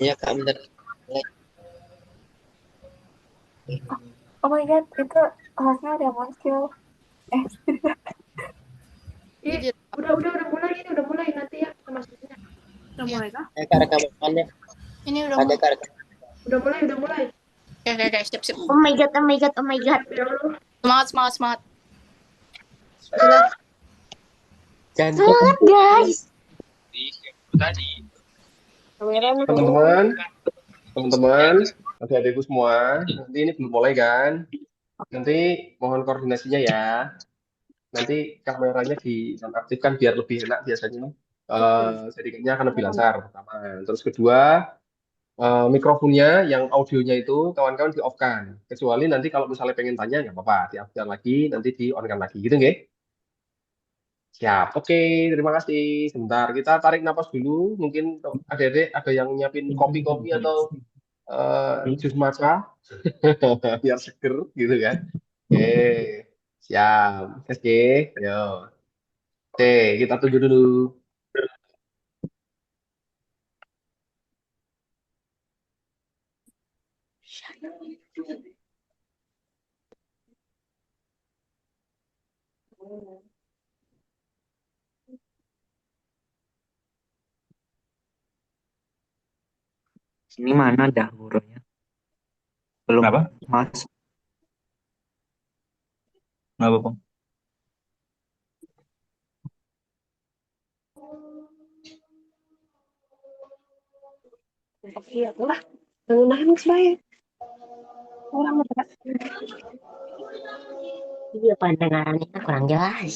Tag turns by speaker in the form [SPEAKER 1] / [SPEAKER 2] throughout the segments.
[SPEAKER 1] Iya kak, bener.
[SPEAKER 2] Oh my god, itu hostnya udah muncul. Eh,
[SPEAKER 3] Ih,
[SPEAKER 4] Jadi
[SPEAKER 3] udah mulai ini, udah mulai nanti ya masuknya.
[SPEAKER 2] udah
[SPEAKER 4] ya,
[SPEAKER 2] mulai kah?
[SPEAKER 1] Kak rekamannya.
[SPEAKER 4] ini udah
[SPEAKER 1] Ada
[SPEAKER 4] mulai.
[SPEAKER 1] kak rekaman.
[SPEAKER 3] Udah mulai.
[SPEAKER 4] Oke, sip, sip.
[SPEAKER 5] Oh my god, oh my god, oh my god.
[SPEAKER 3] Ya Allah.
[SPEAKER 4] Semangat, semangat, semangat.
[SPEAKER 3] Udah.
[SPEAKER 1] Jangan
[SPEAKER 5] Semangat
[SPEAKER 1] fokus.
[SPEAKER 5] guys.
[SPEAKER 2] Kameranya tuh.
[SPEAKER 6] Teman-teman, teman-teman, adik-adikku semua, nanti ini belum mulai kan? Nanti mohon koordinasinya ya. Nanti kameranya dinonaktifkan biar lebih enak biasanya. Jadinya akan lebih lancar pertama. Terus kedua, mikrofonnya yang audionya itu kawan-kawan di-off-kan. Kecuali nanti kalau misalnya pengen tanya nggak apa-apa, di-off-kan lagi, nanti di-on-kan lagi gitu nggak? Siap. Oke, terima kasih. Sebentar, kita tarik napas dulu. Mungkin adik-adik ada yang nyiapin kopi-kopi atau jus matcha biar seger gitu kan. Oke, siap. Oke, yo. Oke, kita tunggu dulu.
[SPEAKER 7] Ini mana dahulunya? Belum.
[SPEAKER 8] Kenapa?
[SPEAKER 7] Mas.
[SPEAKER 8] Kenapa, Bang?
[SPEAKER 2] Iya lah. Nahan saya. Orang berat.
[SPEAKER 5] Iya pendengarannya kurang jelas.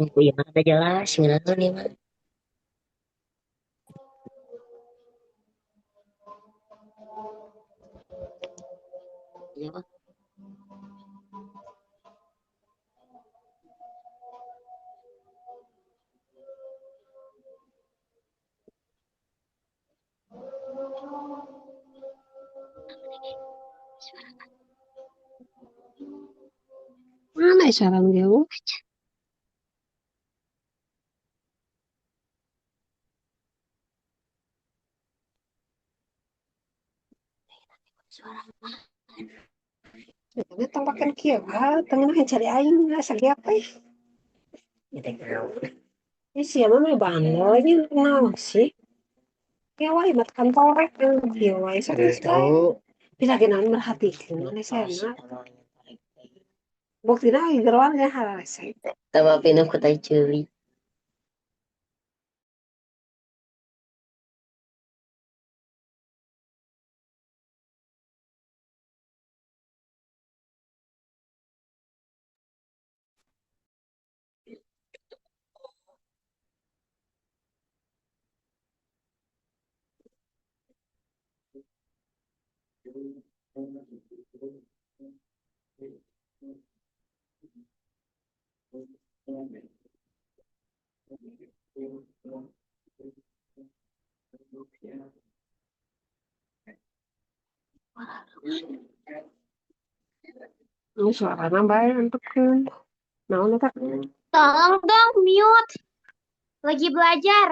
[SPEAKER 5] Aku yang ada jelas, sembilan lima. Iya Pak.
[SPEAKER 2] Mana isyarat jauh?
[SPEAKER 5] Suara
[SPEAKER 2] Ini tampakan kia, tengah cari aing, asal apa ya?
[SPEAKER 5] kita tahu.
[SPEAKER 2] Ini siapa mah bandel lagi, kenal sih? Ya wah, ibat kantorek yang dia wah, serius lah.
[SPEAKER 5] Tahu.
[SPEAKER 2] Bisa kenal merhatikan, mana saya nak. Bukti lagi gerwannya hal saya.
[SPEAKER 5] Tawa pindah kota curi.
[SPEAKER 2] Ini suara nambah untuk mau nih kak.
[SPEAKER 5] Tolong dong mute. Lagi belajar.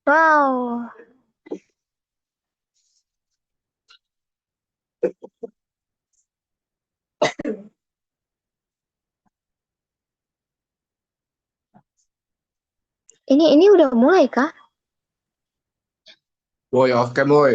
[SPEAKER 5] Wow. Ini udah mulai kah?
[SPEAKER 6] Boy, oke boy.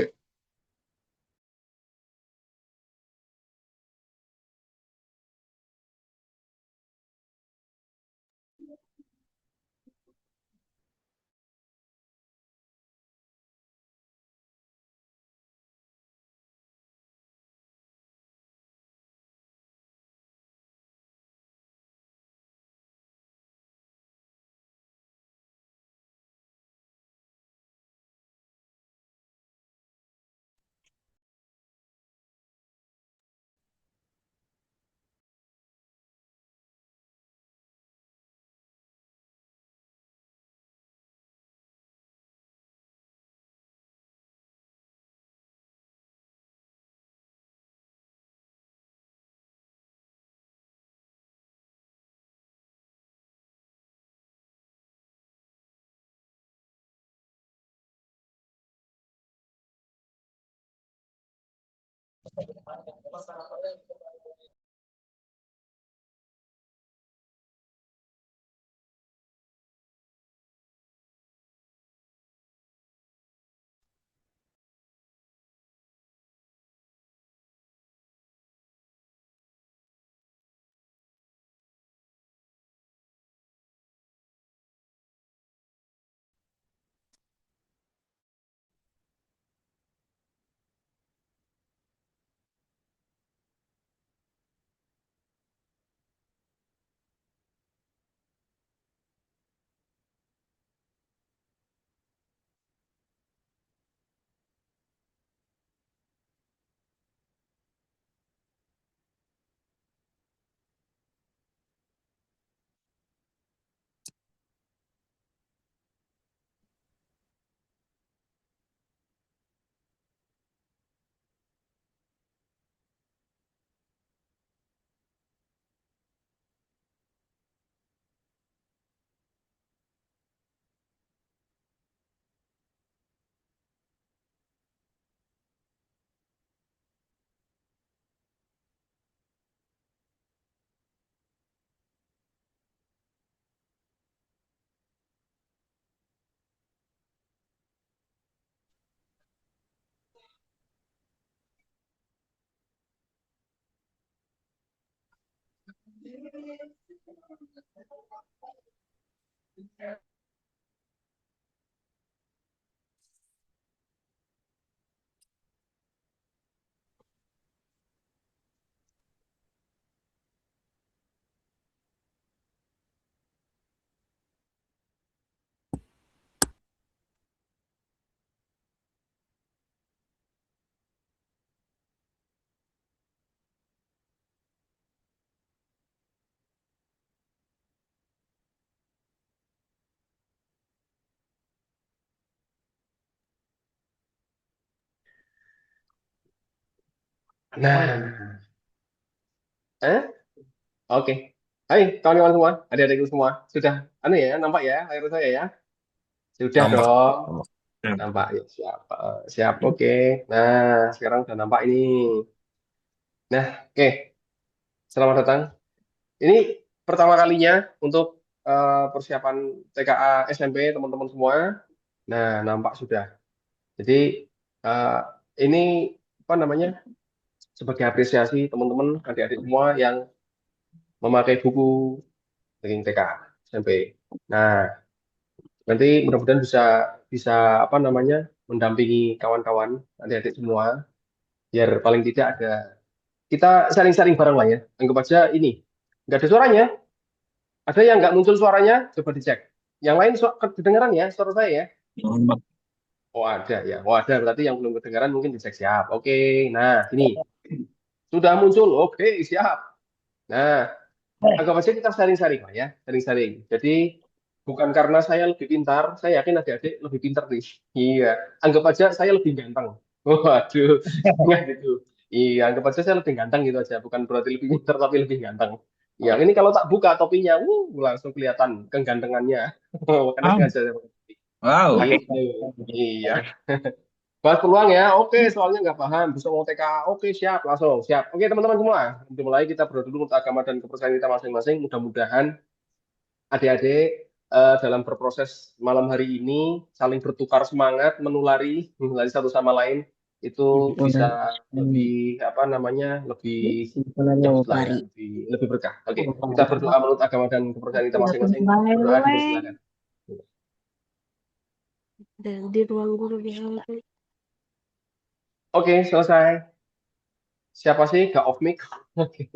[SPEAKER 6] Nah, oke. Hai kawan-kawan semua, adik-adikku semua, sudah nampak ya layar saya ya? Sudah
[SPEAKER 8] Nampak.
[SPEAKER 6] dong,
[SPEAKER 8] Nampak.
[SPEAKER 6] nampak ya siap, siap, oke. Nah, sekarang udah nampak ini. Nah, oke, selamat datang. Ini pertama kalinya untuk persiapan TKA SMP teman-teman semua. Nah, nampak sudah. Jadi eh, ini apa namanya? Sebagai apresiasi teman-teman adik-adik semua yang memakai buku ranking TKA SMP. Nah, nanti mudah-mudahan bisa bisa apa namanya? Mendampingi kawan-kawan adik-adik semua biar paling tidak ada kita saling-saling bareng lah ya. Anggap aja ini nggak ada suaranya, ada yang nggak muncul suaranya, coba dicek. Yang lain kedengeran ya suara saya ya.
[SPEAKER 8] Nampak.
[SPEAKER 6] Oh ada ya, oh ada berarti yang belum kedengaran mungkin dicek siap. Oke, nah ini sudah muncul. Oke siap. Nah, anggap aja kita sharing-sharing lah ya, sharing-sharing. Jadi bukan karena saya lebih pintar, saya yakin adik-adik lebih pintar nih. Iya, anggap aja saya lebih ganteng. Waduh, nggak gitu. Iya, anggap aja saya lebih ganteng gitu aja. Bukan berarti lebih pintar tapi lebih ganteng. Ya, ini kalau tak buka topinya, langsung kelihatan kegantengannya. Makanya
[SPEAKER 8] Ah,
[SPEAKER 6] sengaja saya pakai topi.
[SPEAKER 8] wow.
[SPEAKER 6] Gitu. Iya. Bahas peluang ya, oke soalnya nggak paham, bisa mau TK, oke siap, langsung siap. Oke teman-teman semua, dimulai kita berdoa dulu untuk agama dan kepercayaan kita masing-masing. Mudah-mudahan adik-adik dalam berproses malam hari ini saling bertukar semangat, menulari satu sama lain itu bisa lebih apa namanya lebih cepat lah ya, lebih berkah. Oke, kita berdoa menurut agama dan kepercayaan kita masing-masing. Berdoa dipersilakan.
[SPEAKER 2] Di ruang guru ya.
[SPEAKER 6] Oke, selesai. Siapa sih gak off mic? Oke,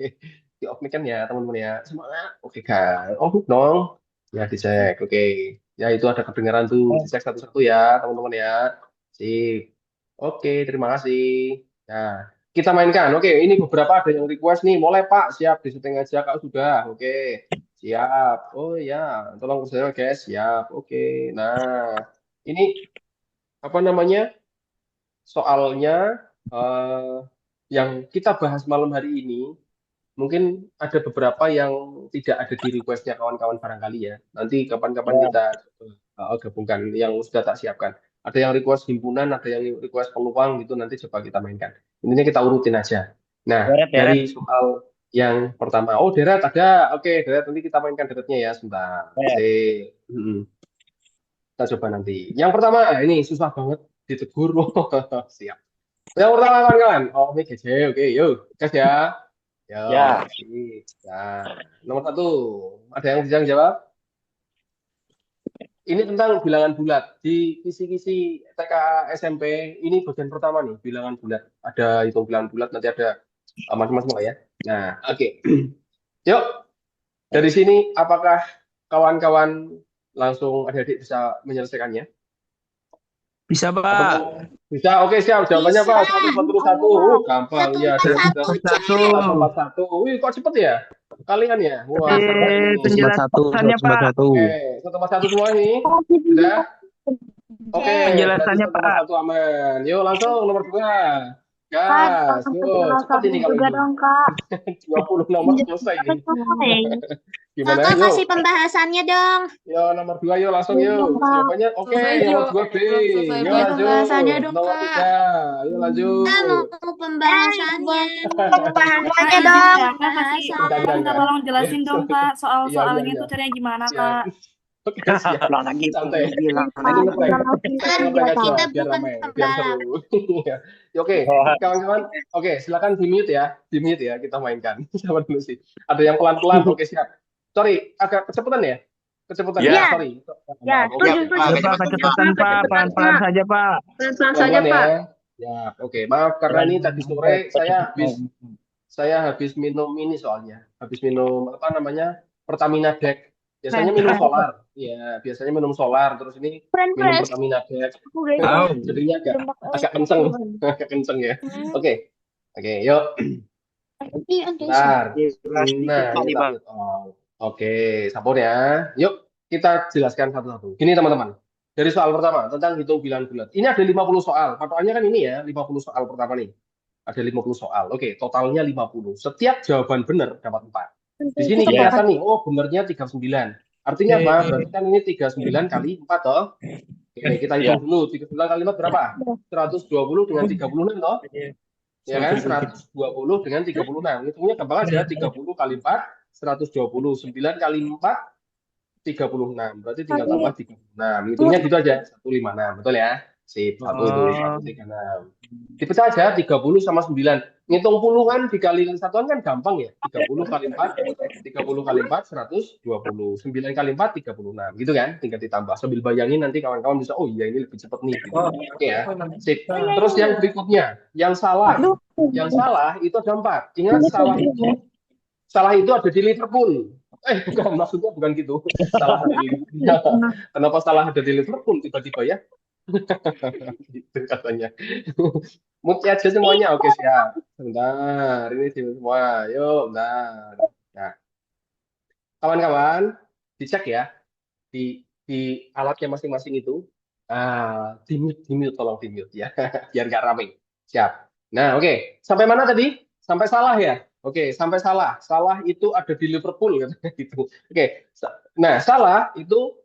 [SPEAKER 6] di off mic kan ya teman-teman ya. Semangat. Oke kan. Oh dong. Ya dicek. Oke. Ya itu ada kedengaran tuh. Dicek satu-satu ya teman-teman ya. Sip. Oke, terima kasih. Nah, kita mainkan. Oke, ini beberapa ada yang request nih. Mulai Pak, siap di syuting aja Kak sudah. Oke. Siap. Oh ya, tolong kerjanya guys. Siap. Oke. Nah, ini apa namanya? Soalnya eh, yang kita bahas malam hari ini mungkin ada beberapa yang tidak ada di requestnya kawan-kawan barangkali ya. Nanti kapan-kapan kita gabungkan yang sudah tak siapkan. Ada yang request himpunan, ada yang request peluang gitu, nanti coba kita mainkan. Intinya kita urutin aja. Nah,
[SPEAKER 7] Deret,
[SPEAKER 6] dari soal yang pertama, oh deret ada, oke deret nanti kita mainkan deretnya ya sebentar. Kita coba nanti. Yang pertama, ini susah banget ditegur. Siap. Yang pertama kawan-kawan, oh ini GC, oke, yuk, gas ya. Yo,
[SPEAKER 7] Ya.
[SPEAKER 6] nah, nomor 1, ada yang bisa jawab? Ini tentang bilangan bulat. Di kisi-kisi TK SMP, ini bagian pertama nih, bilangan bulat. Ada hitung bilangan bulat, nanti ada masing-masing ya. Nah, oke. Yuk, dari sini apakah kawan-kawan langsung adik-adik bisa menyelesaikannya?
[SPEAKER 7] Bisa, Pak.
[SPEAKER 6] Atau bisa, oke siap. Jawabannya
[SPEAKER 4] Bisa.
[SPEAKER 6] Pak, 141. Gampang, ya. 141. Wih, kok cepet ya? Kalian ya? Wah,
[SPEAKER 7] Penjelasannya, Pak.
[SPEAKER 6] Oke, 141 semua ini. Sudah? Oke,
[SPEAKER 7] Penjelasannya,
[SPEAKER 6] berarti 141 aman. Yuk, langsung nomor 2. Gas, yuk, cepet ini kalau ini.
[SPEAKER 2] dong, Kak.
[SPEAKER 6] 20 nomor selesai ini. Gimana?
[SPEAKER 4] Kakak
[SPEAKER 6] Yuk.
[SPEAKER 4] kasih pembahasannya dong.
[SPEAKER 6] Yo, nomor 2 yuk langsung yuk. Jawabannya oke, nomor 2 B. Yuk lanjut.
[SPEAKER 4] Pembahasannya dong,
[SPEAKER 6] Nomor
[SPEAKER 4] Kak.
[SPEAKER 6] 3. Yuk lanjut.
[SPEAKER 4] Kita mau pembahasannya.
[SPEAKER 2] Pembahasannya dong.
[SPEAKER 6] Minta
[SPEAKER 8] tolong jelasin dong Kak soal-soalnya
[SPEAKER 6] Iya.
[SPEAKER 8] itu caranya gimana
[SPEAKER 6] Siap.
[SPEAKER 8] Kak?
[SPEAKER 6] Oke, siap. Santai. Lagi ngeplay. Saya ngeplay aja,
[SPEAKER 4] Kita
[SPEAKER 6] biar
[SPEAKER 4] bukan
[SPEAKER 6] ramai, biar
[SPEAKER 4] pembalap.
[SPEAKER 6] seru. Oke, kawan-kawan. Oke, silakan di-mute ya. Di-mute ya, kita mainkan. Sabar dulu sih. Ada yang pelan-pelan, oke siap. Sorry, agak kecepatan ya? Kecepatan
[SPEAKER 7] Ya.
[SPEAKER 6] sorry.
[SPEAKER 2] Ya,
[SPEAKER 6] Oke,
[SPEAKER 2] setuju.
[SPEAKER 7] Kecepatan, Pak. Pelan-pelan saja, Pak.
[SPEAKER 3] Pelan-pelan saja,
[SPEAKER 6] pelan-pelan
[SPEAKER 3] Pak.
[SPEAKER 6] ya. Oke, maaf karena ini tadi sore saya habis minum ini soalnya. Habis minum apa namanya? Pertamina Deck. Biasanya minum solar. Iya, biasanya minum solar terus ini minum Pertamina Deck. Jadinya agak kenceng. Agak kenceng ya. Oke. Oke, yuk. Bentar. Nah, kita oke, sabar ya. Yuk, kita jelaskan satu-satu. Gini teman-teman. Dari soal pertama tentang hitung bilangan bulat. Ini ada 50 soal. Patokannya kan ini ya, 50 soal pertama nih. Ada 50 soal. Oke, totalnya 50. Setiap jawaban benar dapat 4. Di sini kelihatan nih, oh benernya 39. Artinya apa? Berarti kan ini 39 kali 4 toh. Oke, kita hitung dulu. 39 kali 4 berapa? 120 dengan 36 toh. Ya kan? 120 dengan 36. Hitungnya gampang aja. 30 kali 4, 120. 9 kali 4, 36. Berarti tinggal tambah 36. Hitungnya gitu aja. 156. Betul ya? Sip. 1 itu 136. Dipecah aja 30 sama 9. Ngitung puluhan dikali satuan kan gampang ya. 30 kali 4, 30 kali 4, 120. 9 kali 4, 36. Gitu kan? Tinggal ditambah. Sambil bayangin nanti kawan-kawan bisa, oh iya ini lebih cepat nih. Gitu. Oke ya. Sip. Terus yang berikutnya. Yang salah. Yang salah itu ada 4. Ingat salah itu ada di Liverpool. Bukan, maksudnya bukan gitu. Salah ada di Kenapa salah ada di Liverpool tiba-tiba ya? Gitu katanya. Mute aja semuanya. Oke, siap. Sebentar, ini semua. Yuk, bentar. Nah, kawan-kawan, dicek ya di alatnya masing-masing itu. Di-mute, tolong di-mute ya, biar nggak rame. Siap. Nah, oke. Sampai mana tadi? Sampai salah ya? Oke, sampai salah. Salah itu ada di Liverpool katanya gitu. Oke. Nah, salah itu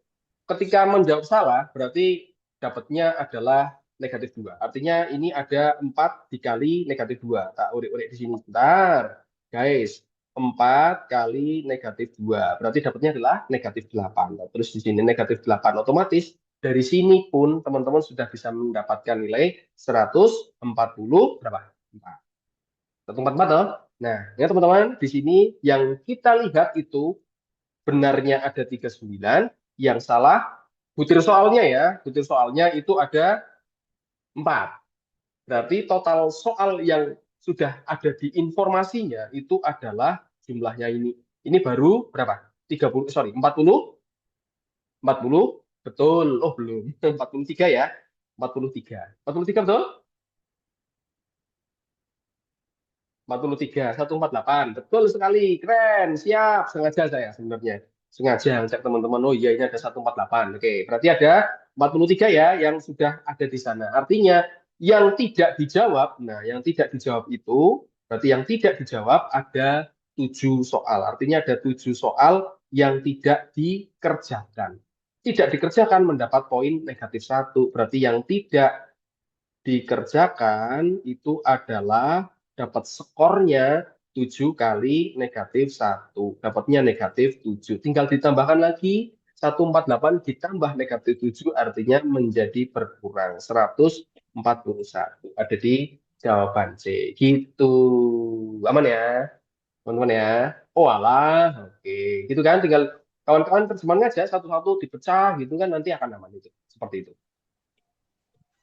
[SPEAKER 6] ketika menjawab salah berarti dapatnya adalah negatif 2. Artinya ini ada 4 dikali negatif 2. Tak urik-urik di sini sebentar. Guys, 4 kali negatif 2. Berarti dapatnya adalah negatif 8. Terus di sini negatif 8. Otomatis dari sini pun teman-teman sudah bisa mendapatkan nilai 140 berapa? 4. 144 toh? Nah, ya teman-teman, di sini yang kita lihat itu benarnya ada 39, yang salah butir soalnya ya. Butir soalnya itu ada 4. Berarti total soal yang sudah ada di informasinya itu adalah jumlahnya ini. Ini baru berapa? 40, sorry, 40? 40? Betul. Oh, belum. 43 ya. 43. 43 betul? 43, 148. Betul sekali. Keren. Siap. Sengaja saya sebenarnya. Sengaja ngecek teman-teman. Oh iya, ini ada 148. Oke, berarti ada 43 ya yang sudah ada di sana. Artinya yang tidak dijawab, nah yang tidak dijawab itu, berarti yang tidak dijawab ada 7 soal. Artinya ada 7 soal yang tidak dikerjakan. tidak dikerjakan mendapat poin negatif 1. Berarti yang tidak dikerjakan itu adalah dapat skornya 7 kali negatif 1. Dapatnya negatif 7. Tinggal ditambahkan lagi 148 ditambah negatif 7 artinya menjadi berkurang 141. Ada di jawaban C. Gitu. Aman ya? Teman-teman ya. Oh alah, oke. Gitu kan, tinggal kawan-kawan terjemahan aja satu-satu dipecah gitu kan nanti akan aman itu. Seperti itu.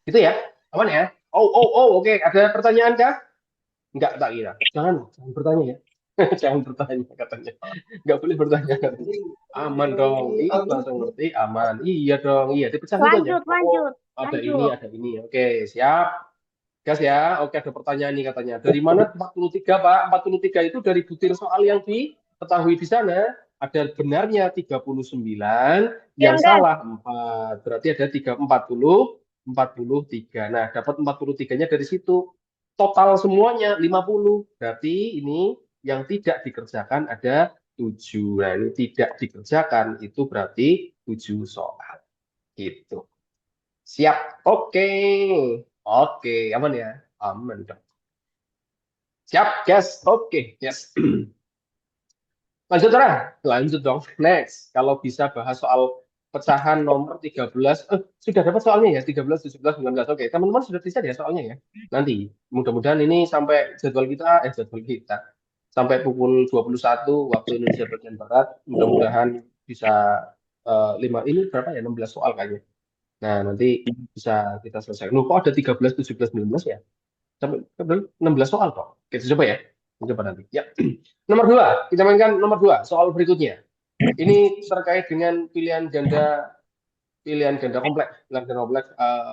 [SPEAKER 6] Gitu ya. Aman ya? Oke. Ada pertanyaan kah? Enggak, tak kira. Jangan bertanya ya. Jangan bertanya katanya. Enggak boleh bertanya katanya. Aman dong. Iya, langsung ngerti. Aman. Iya dong. Iya, dipecah dulu aja.
[SPEAKER 4] Lanjut.
[SPEAKER 6] Ada ini, ada ini. Oke, siap. Gas ya. Oke, ada pertanyaan nih katanya. Dari mana 43, Pak? 43 itu dari butir soal yang diketahui di sana. Ada benarnya 39, yang salah 4. Berarti ada 43. Nah, dapat 43-nya dari situ. Total semuanya 50. Berarti ini yang tidak dikerjakan ada 7. Nah, ini tidak dikerjakan itu berarti 7 soal. Gitu. Siap. Oke. Oke, aman ya? Aman dong. Siap, guys. Oke, yes. Lanjut, Ra. Lanjut dong. Next. Kalau bisa bahas soal pecahan nomor 13. Sudah dapat soalnya ya? 13, 17, 19. Oke, teman-teman sudah bisa ya soalnya ya? Nanti. Mudah-mudahan ini sampai jadwal kita. Sampai pukul 21 waktu Indonesia bagian Barat. Mudah-mudahan bisa 5. Ini berapa ya? 16 soal kayaknya. Nah, nanti bisa kita selesaikan. Loh, kok ada 13, 17, 19 ya? Sampai 16 soal kok. Kita coba ya. Kita coba nanti. Ya. Nomor 2. Kita mainkan nomor 2. Soal berikutnya. Ini terkait dengan pilihan ganda kompleks.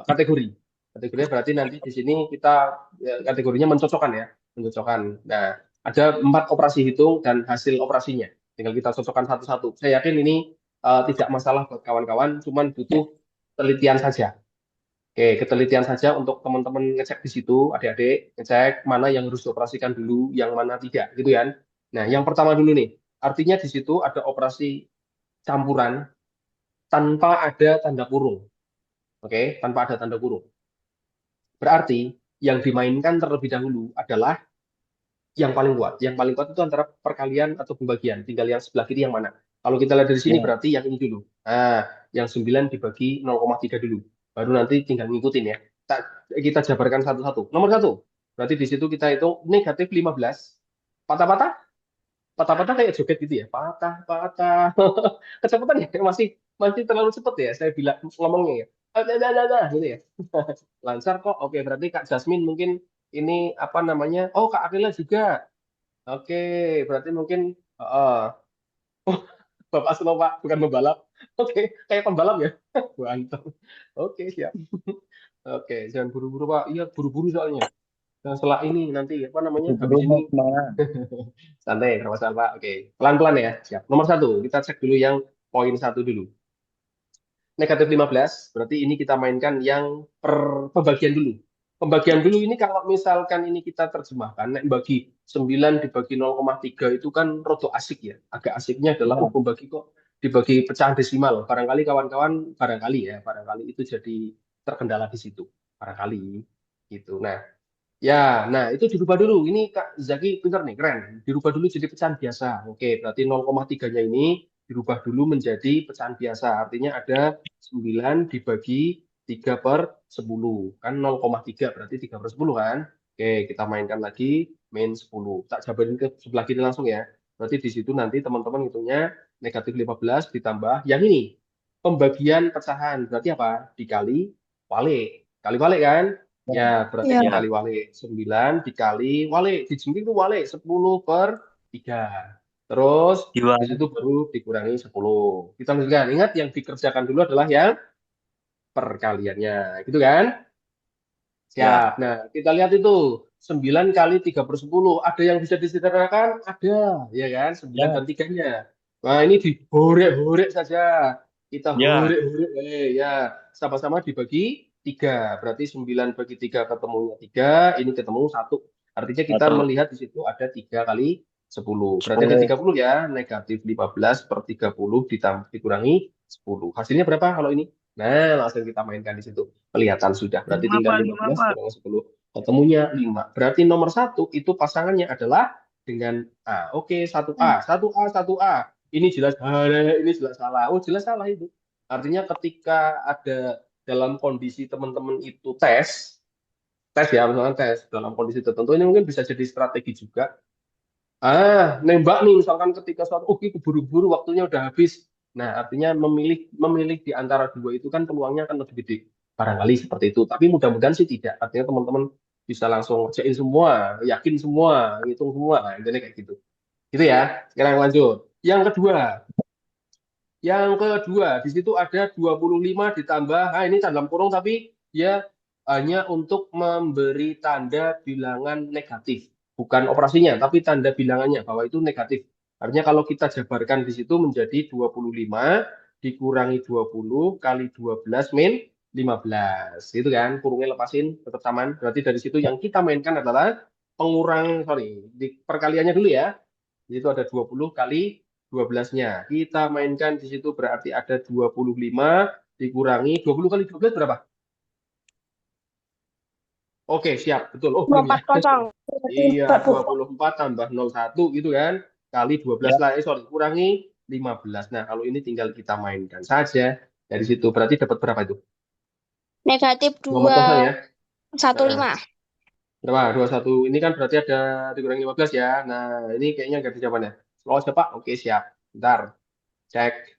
[SPEAKER 6] Kategori. Kategorinya berarti nanti di sini kita kategorinya mencocokkan ya. Mencocokkan. Nah, ada 4 operasi hitung dan hasil operasinya. Tinggal kita cocokkan satu-satu. Saya yakin ini tidak masalah buat kawan-kawan. Cuman butuh penelitian saja. Oke, ketelitian saja untuk teman-teman ngecek di situ, adik-adik, ngecek mana yang harus dioperasikan dulu, yang mana tidak, gitu ya. Nah, yang pertama dulu nih, artinya di situ ada operasi campuran tanpa ada tanda kurung. Oke, tanpa ada tanda kurung. Berarti yang dimainkan terlebih dahulu adalah yang paling kuat. Yang paling kuat itu antara perkalian atau pembagian. Tinggal yang sebelah kiri yang mana. Kalau kita lihat dari sini berarti yang ini dulu. Nah, yang 9 dibagi 0,3 dulu. Baru nanti tinggal ngikutin ya. Kita jabarkan satu-satu. Nomor 1. Berarti di situ kita hitung negatif 15. Patah-patah? Patah-patah kayak joget gitu ya. Patah-patah. Kecepatan ya? Masih terlalu cepat ya saya bilang ngomongnya ya. Gitu ya. Lancar kok. Oke, berarti Kak Jasmine mungkin ini apa namanya? Oh, Kak Akila juga. Oke, berarti mungkin Bapak slow Pak, bukan pembalap. Oke, kayak pembalap ya. Mantap. Oke, siap. Oke, jangan buru-buru Pak. Iya, buru-buru soalnya. Nah, setelah ini nanti apa namanya? Habis ini santai, nggak masalah Pak. Oke, pelan-pelan ya. Siap. Nomor 1, kita cek dulu yang poin 1 dulu. Negatif 15, berarti ini kita mainkan yang pembagian dulu. Pembagian dulu ini kalau misalkan ini kita terjemahkan, bagi 9 dibagi 0,3 itu kan rodo asik ya. Agak asiknya adalah hukum bagi kok dibagi pecahan desimal. Barangkali kawan-kawan, barangkali itu jadi terkendala di situ. Barangkali gitu. Nah, itu dirubah dulu. Ini Kak Zaki pintar nih, keren. Dirubah dulu jadi pecahan biasa. Oke, berarti 0,3-nya ini dirubah dulu menjadi pecahan biasa. Artinya ada 9 dibagi 3/10. Kan 0,3 berarti 3/10 kan. Oke, kita mainkan lagi min 10. Tak jabarin ke sebelah kiri langsung ya. Berarti di situ nanti teman-teman hitungnya negatif 15 ditambah yang ini. Pembagian pecahan. Berarti apa? Dikali wale. Kali wale kan? Ya, berarti dikali wale. 9 dikali wale. Dijengking itu wale. 10/3. Terus di situ baru dikurangi 10. Kita lanjutkan. Ingat yang dikerjakan dulu adalah yang perkaliannya. Gitu kan? Siap. Nah, kita lihat itu. 9 kali 3/10. Ada yang bisa disederhanakan? Ada. Ya kan? 9 dan 3-nya. Nah, ini dihorek-horek saja. Kita horek-horek. Ya, sama-sama dibagi 3. Berarti 9 bagi 3 ketemunya 3. Ini ketemu 1. Artinya kita melihat di situ ada 3 kali 10. Berarti ada 30 ya. Negatif 15 per 30 dikurangi 10. Hasilnya berapa kalau ini? Nah, langsung kita mainkan di situ. Kelihatan sudah. Berarti
[SPEAKER 7] 5,
[SPEAKER 6] tinggal
[SPEAKER 7] Pak,
[SPEAKER 6] 15
[SPEAKER 7] Pak.
[SPEAKER 6] kurang 10. Ketemunya 5. Berarti nomor 1 itu pasangannya adalah dengan A. Oke, 1A. 1A, 1A. Ini jelas ini jelas salah. Oh, jelas salah itu. Artinya ketika ada dalam kondisi teman-teman itu tes ya, misalnya tes dalam kondisi tertentu, ini mungkin bisa jadi strategi juga. Nembak nih, misalkan ketika suatu, keburu-buru waktunya udah habis. Nah, artinya memilih di antara dua itu kan peluangnya akan lebih gede. Barangkali seperti itu. Tapi mudah-mudahan sih tidak. Artinya teman-teman bisa langsung ngerjain semua, yakin semua, ngitung semua. Nah, intinya kayak gitu. Gitu ya. Sekarang lanjut. Yang kedua, di situ ada 25 ditambah, ini dalam kurung tapi dia hanya untuk memberi tanda bilangan negatif. Bukan operasinya, tapi tanda bilangannya bahwa itu negatif. Artinya kalau kita jabarkan di situ menjadi 25 dikurangi 20 kali 12 min 15. Itu kan, kurungnya lepasin, tetap samaan. Berarti dari situ yang kita mainkan adalah di perkaliannya dulu ya. Di situ ada 20 kali 12-nya. Kita mainkan di situ berarti ada 25 dikurangi 20 kali 12 berapa? Oke, siap. Betul. Oh, belum ya. Iya, 24 tambah 01 gitu kan. Kali 12 lah. Kurangi 15. Nah, kalau ini tinggal kita mainkan saja. Dari situ berarti dapat berapa itu?
[SPEAKER 4] Negatif
[SPEAKER 6] Nomor kosong ya.
[SPEAKER 4] 215.
[SPEAKER 6] Berapa? 21. Ini kan berarti ada dikurangi 15 ya. Nah, ini kayaknya nggak ada jawabannya. Slow aja, Pak. Oke, siap. Bentar. Cek.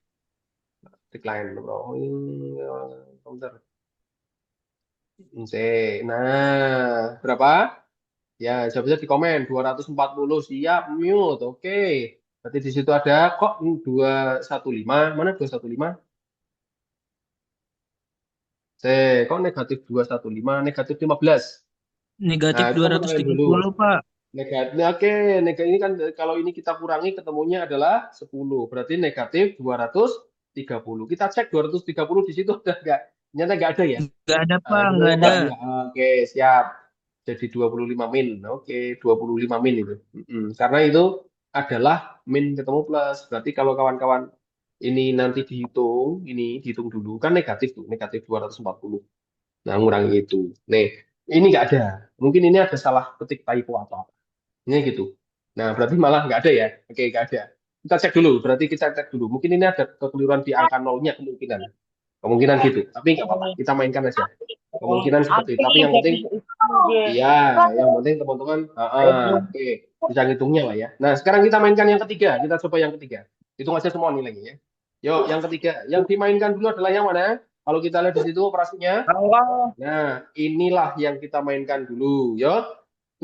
[SPEAKER 6] Decline, bro. Bentar. Nah, berapa? Ya, bisa di komen 240. Siap, mute. Oke. Berarti di situ ada kok 215. Mana 215? Kok negatif 215, negatif 15.
[SPEAKER 7] Negatif
[SPEAKER 6] Nah, itu kan kurangin dulu.
[SPEAKER 7] 230, Pak.
[SPEAKER 6] Negatif. Oke, ini kan kalau ini kita kurangi ketemunya adalah 10. Berarti negatif 230. Kita cek 230 di situ ada nggak? Ternyata nggak ada ya?
[SPEAKER 7] Nggak ada, Pak. Nggak ada.
[SPEAKER 6] Oke, siap. Jadi 25 min. Oke, 25 min itu. Karena itu adalah min ketemu plus. Berarti kalau kawan-kawan ini nanti dihitung dulu. Kan negatif tuh, negatif 240. Nah, ngurangi itu. Nih, ini nggak ada. Mungkin ini ada salah ketik typo atau apa. Ini gitu. Nah, berarti malah nggak ada ya. Oke, nggak ada. Kita cek dulu. Berarti kita cek dulu. Mungkin ini ada kekeliruan di angka nolnya kemungkinan. Kemungkinan gitu. Tapi nggak apa-apa. Kita mainkan aja. Kemungkinan seperti itu. Tapi yang penting, yang penting teman-teman, oke, bisa ngitungnya lah ya. Nah, sekarang kita mainkan yang ketiga. Kita coba yang ketiga. Hitung aja semua nilainya ya. Yuk, yang ketiga. Yang dimainkan dulu adalah yang mana? Kalau kita lihat di situ operasinya. Nah, inilah yang kita mainkan dulu. Yuk,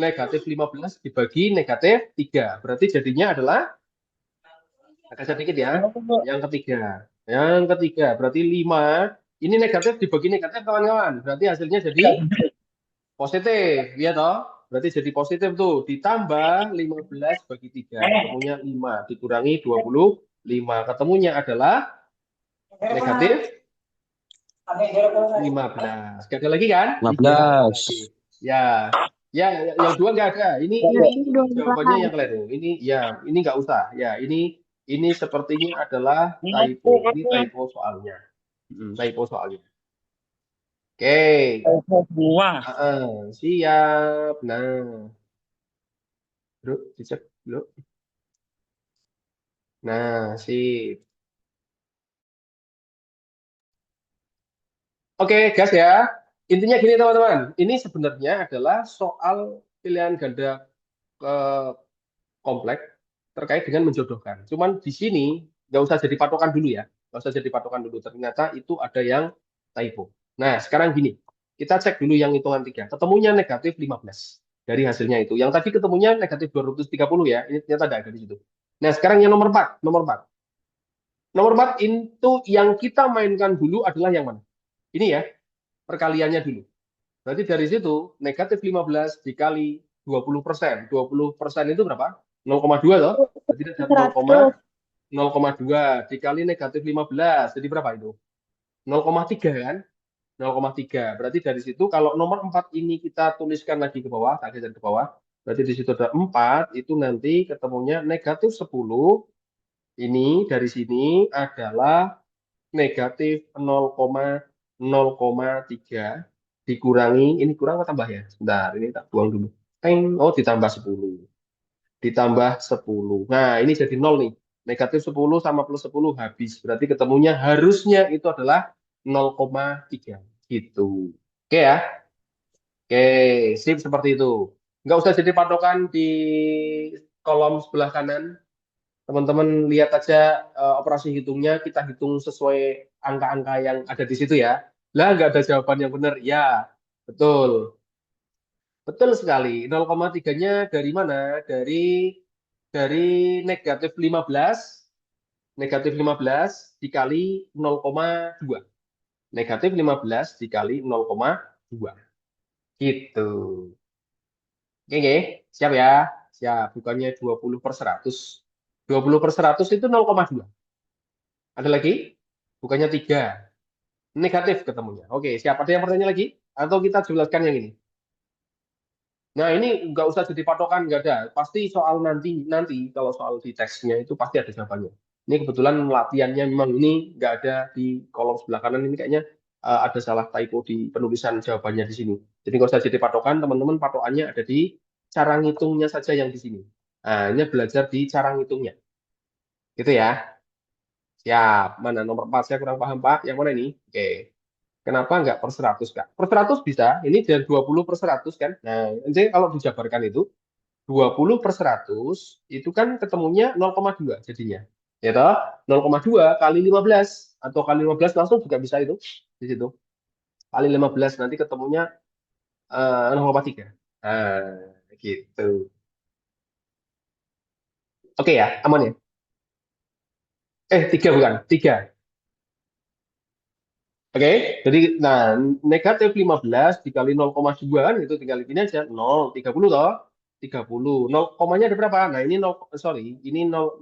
[SPEAKER 6] negatif 15 dibagi negatif 3. Berarti jadinya adalah, agak sedikit ya. Yang ketiga. Berarti 5. Ini negatif dibagi negatif, kawan-kawan. Berarti hasilnya jadi positif. Ya toh? Berarti jadi positif tuh. Ditambah 15 bagi 3. Ketemunya 5. Dikurangi 25. Ketemunya adalah negatif 15. Gak ada lagi kan?
[SPEAKER 7] 15.
[SPEAKER 6] Ya, yang dua nggak ada. Ini jawabannya yang keliru. Ini nggak usah. Ya, ini sepertinya adalah typo. Ini typo soalnya. Typo soalnya. Oke. Siap. Nah, bro, dicek dulu. Nah, sip. Oke, gas ya. Intinya gini teman-teman, ini sebenarnya adalah soal pilihan ganda kompleks terkait dengan menjodohkan. Cuman di sini nggak usah jadi patokan dulu ya, nggak usah jadi patokan dulu. Ternyata itu ada yang typo. Nah, sekarang gini, kita cek dulu yang hitungan 3. Ketemunya negatif 15 dari hasilnya itu. Yang tadi ketemunya negatif 230 ya, ini ternyata ada di situ. Nah, sekarang yang nomor 4. Nomor 4 itu yang kita mainkan dulu adalah yang mana? Ini ya, perkaliannya dulu. Berarti dari situ negatif 15 dikali 20%. 20% itu berapa? 0,2 toh? Berarti ada 0,2 dikali negatif 15. Jadi berapa itu? 0,3 kan? 0,3. Berarti dari situ kalau nomor 4 ini kita tuliskan lagi ke bawah, tak geser ke bawah. Berarti di situ ada 4, itu nanti ketemunya negatif 10. Ini dari sini adalah negatif 0,3 dikurangi, ini kurang atau tambah ya? Sebentar, ini tak buang dulu. Teng, oh ditambah 10. Ditambah 10. Nah, ini jadi 0 nih. Negatif 10 sama plus 10 habis. Berarti ketemunya harusnya itu adalah 0,3. Gitu. Oke ya? Oke, sip seperti itu. Nggak usah jadi patokan di kolom sebelah kanan. Teman-teman lihat aja operasi hitungnya, kita hitung sesuai angka-angka yang ada di situ ya. Lah, nggak ada jawaban yang benar. Ya, betul. Betul sekali. 0,3-nya dari mana? Dari negatif 15. Negatif 15 dikali 0,2. Negatif 15 dikali 0,2. Gitu. Oke, oke. Siap ya? Siap. Bukannya 20/100. 20/100 itu 0,2. Ada lagi? Bukannya 3. Negatif ketemunya. Oke, siap. Ada yang bertanya lagi? Atau kita jelaskan yang ini? Nah, ini nggak usah jadi patokan, nggak ada. Pasti soal nanti kalau soal di teksnya itu pasti ada jawabannya. Ini kebetulan latihannya memang ini nggak ada di kolom sebelah kanan. Ini kayaknya ada salah typo di penulisan jawabannya di sini. Jadi nggak usah jadi patokan, teman-teman. Patokannya ada di cara ngitungnya saja yang di sini. Nah, ini belajar di cara ngitungnya. Gitu ya. Siap. Mana nomor 4 saya kurang paham, Pak. Yang mana ini? Oke. Kenapa nggak per 100, Kak? Per 100 bisa. Ini dari 20/100 kan. Nah, jadi kalau dijabarkan itu 20/100 itu kan ketemunya 0,2 jadinya. Ya toh? 0,2 kali 15 atau kali 15 langsung juga bisa itu di situ. Kali 15 nanti ketemunya 0,3. Nah, gitu. Oke ya, aman ya? 3 bukan, 3. Oke, jadi nah negatif 15 dikali 0,2 kan itu tinggal ini aja 0, 30 toh. 30. 0 komanya ada berapa? Nah, ini 0, sorry, ini 0,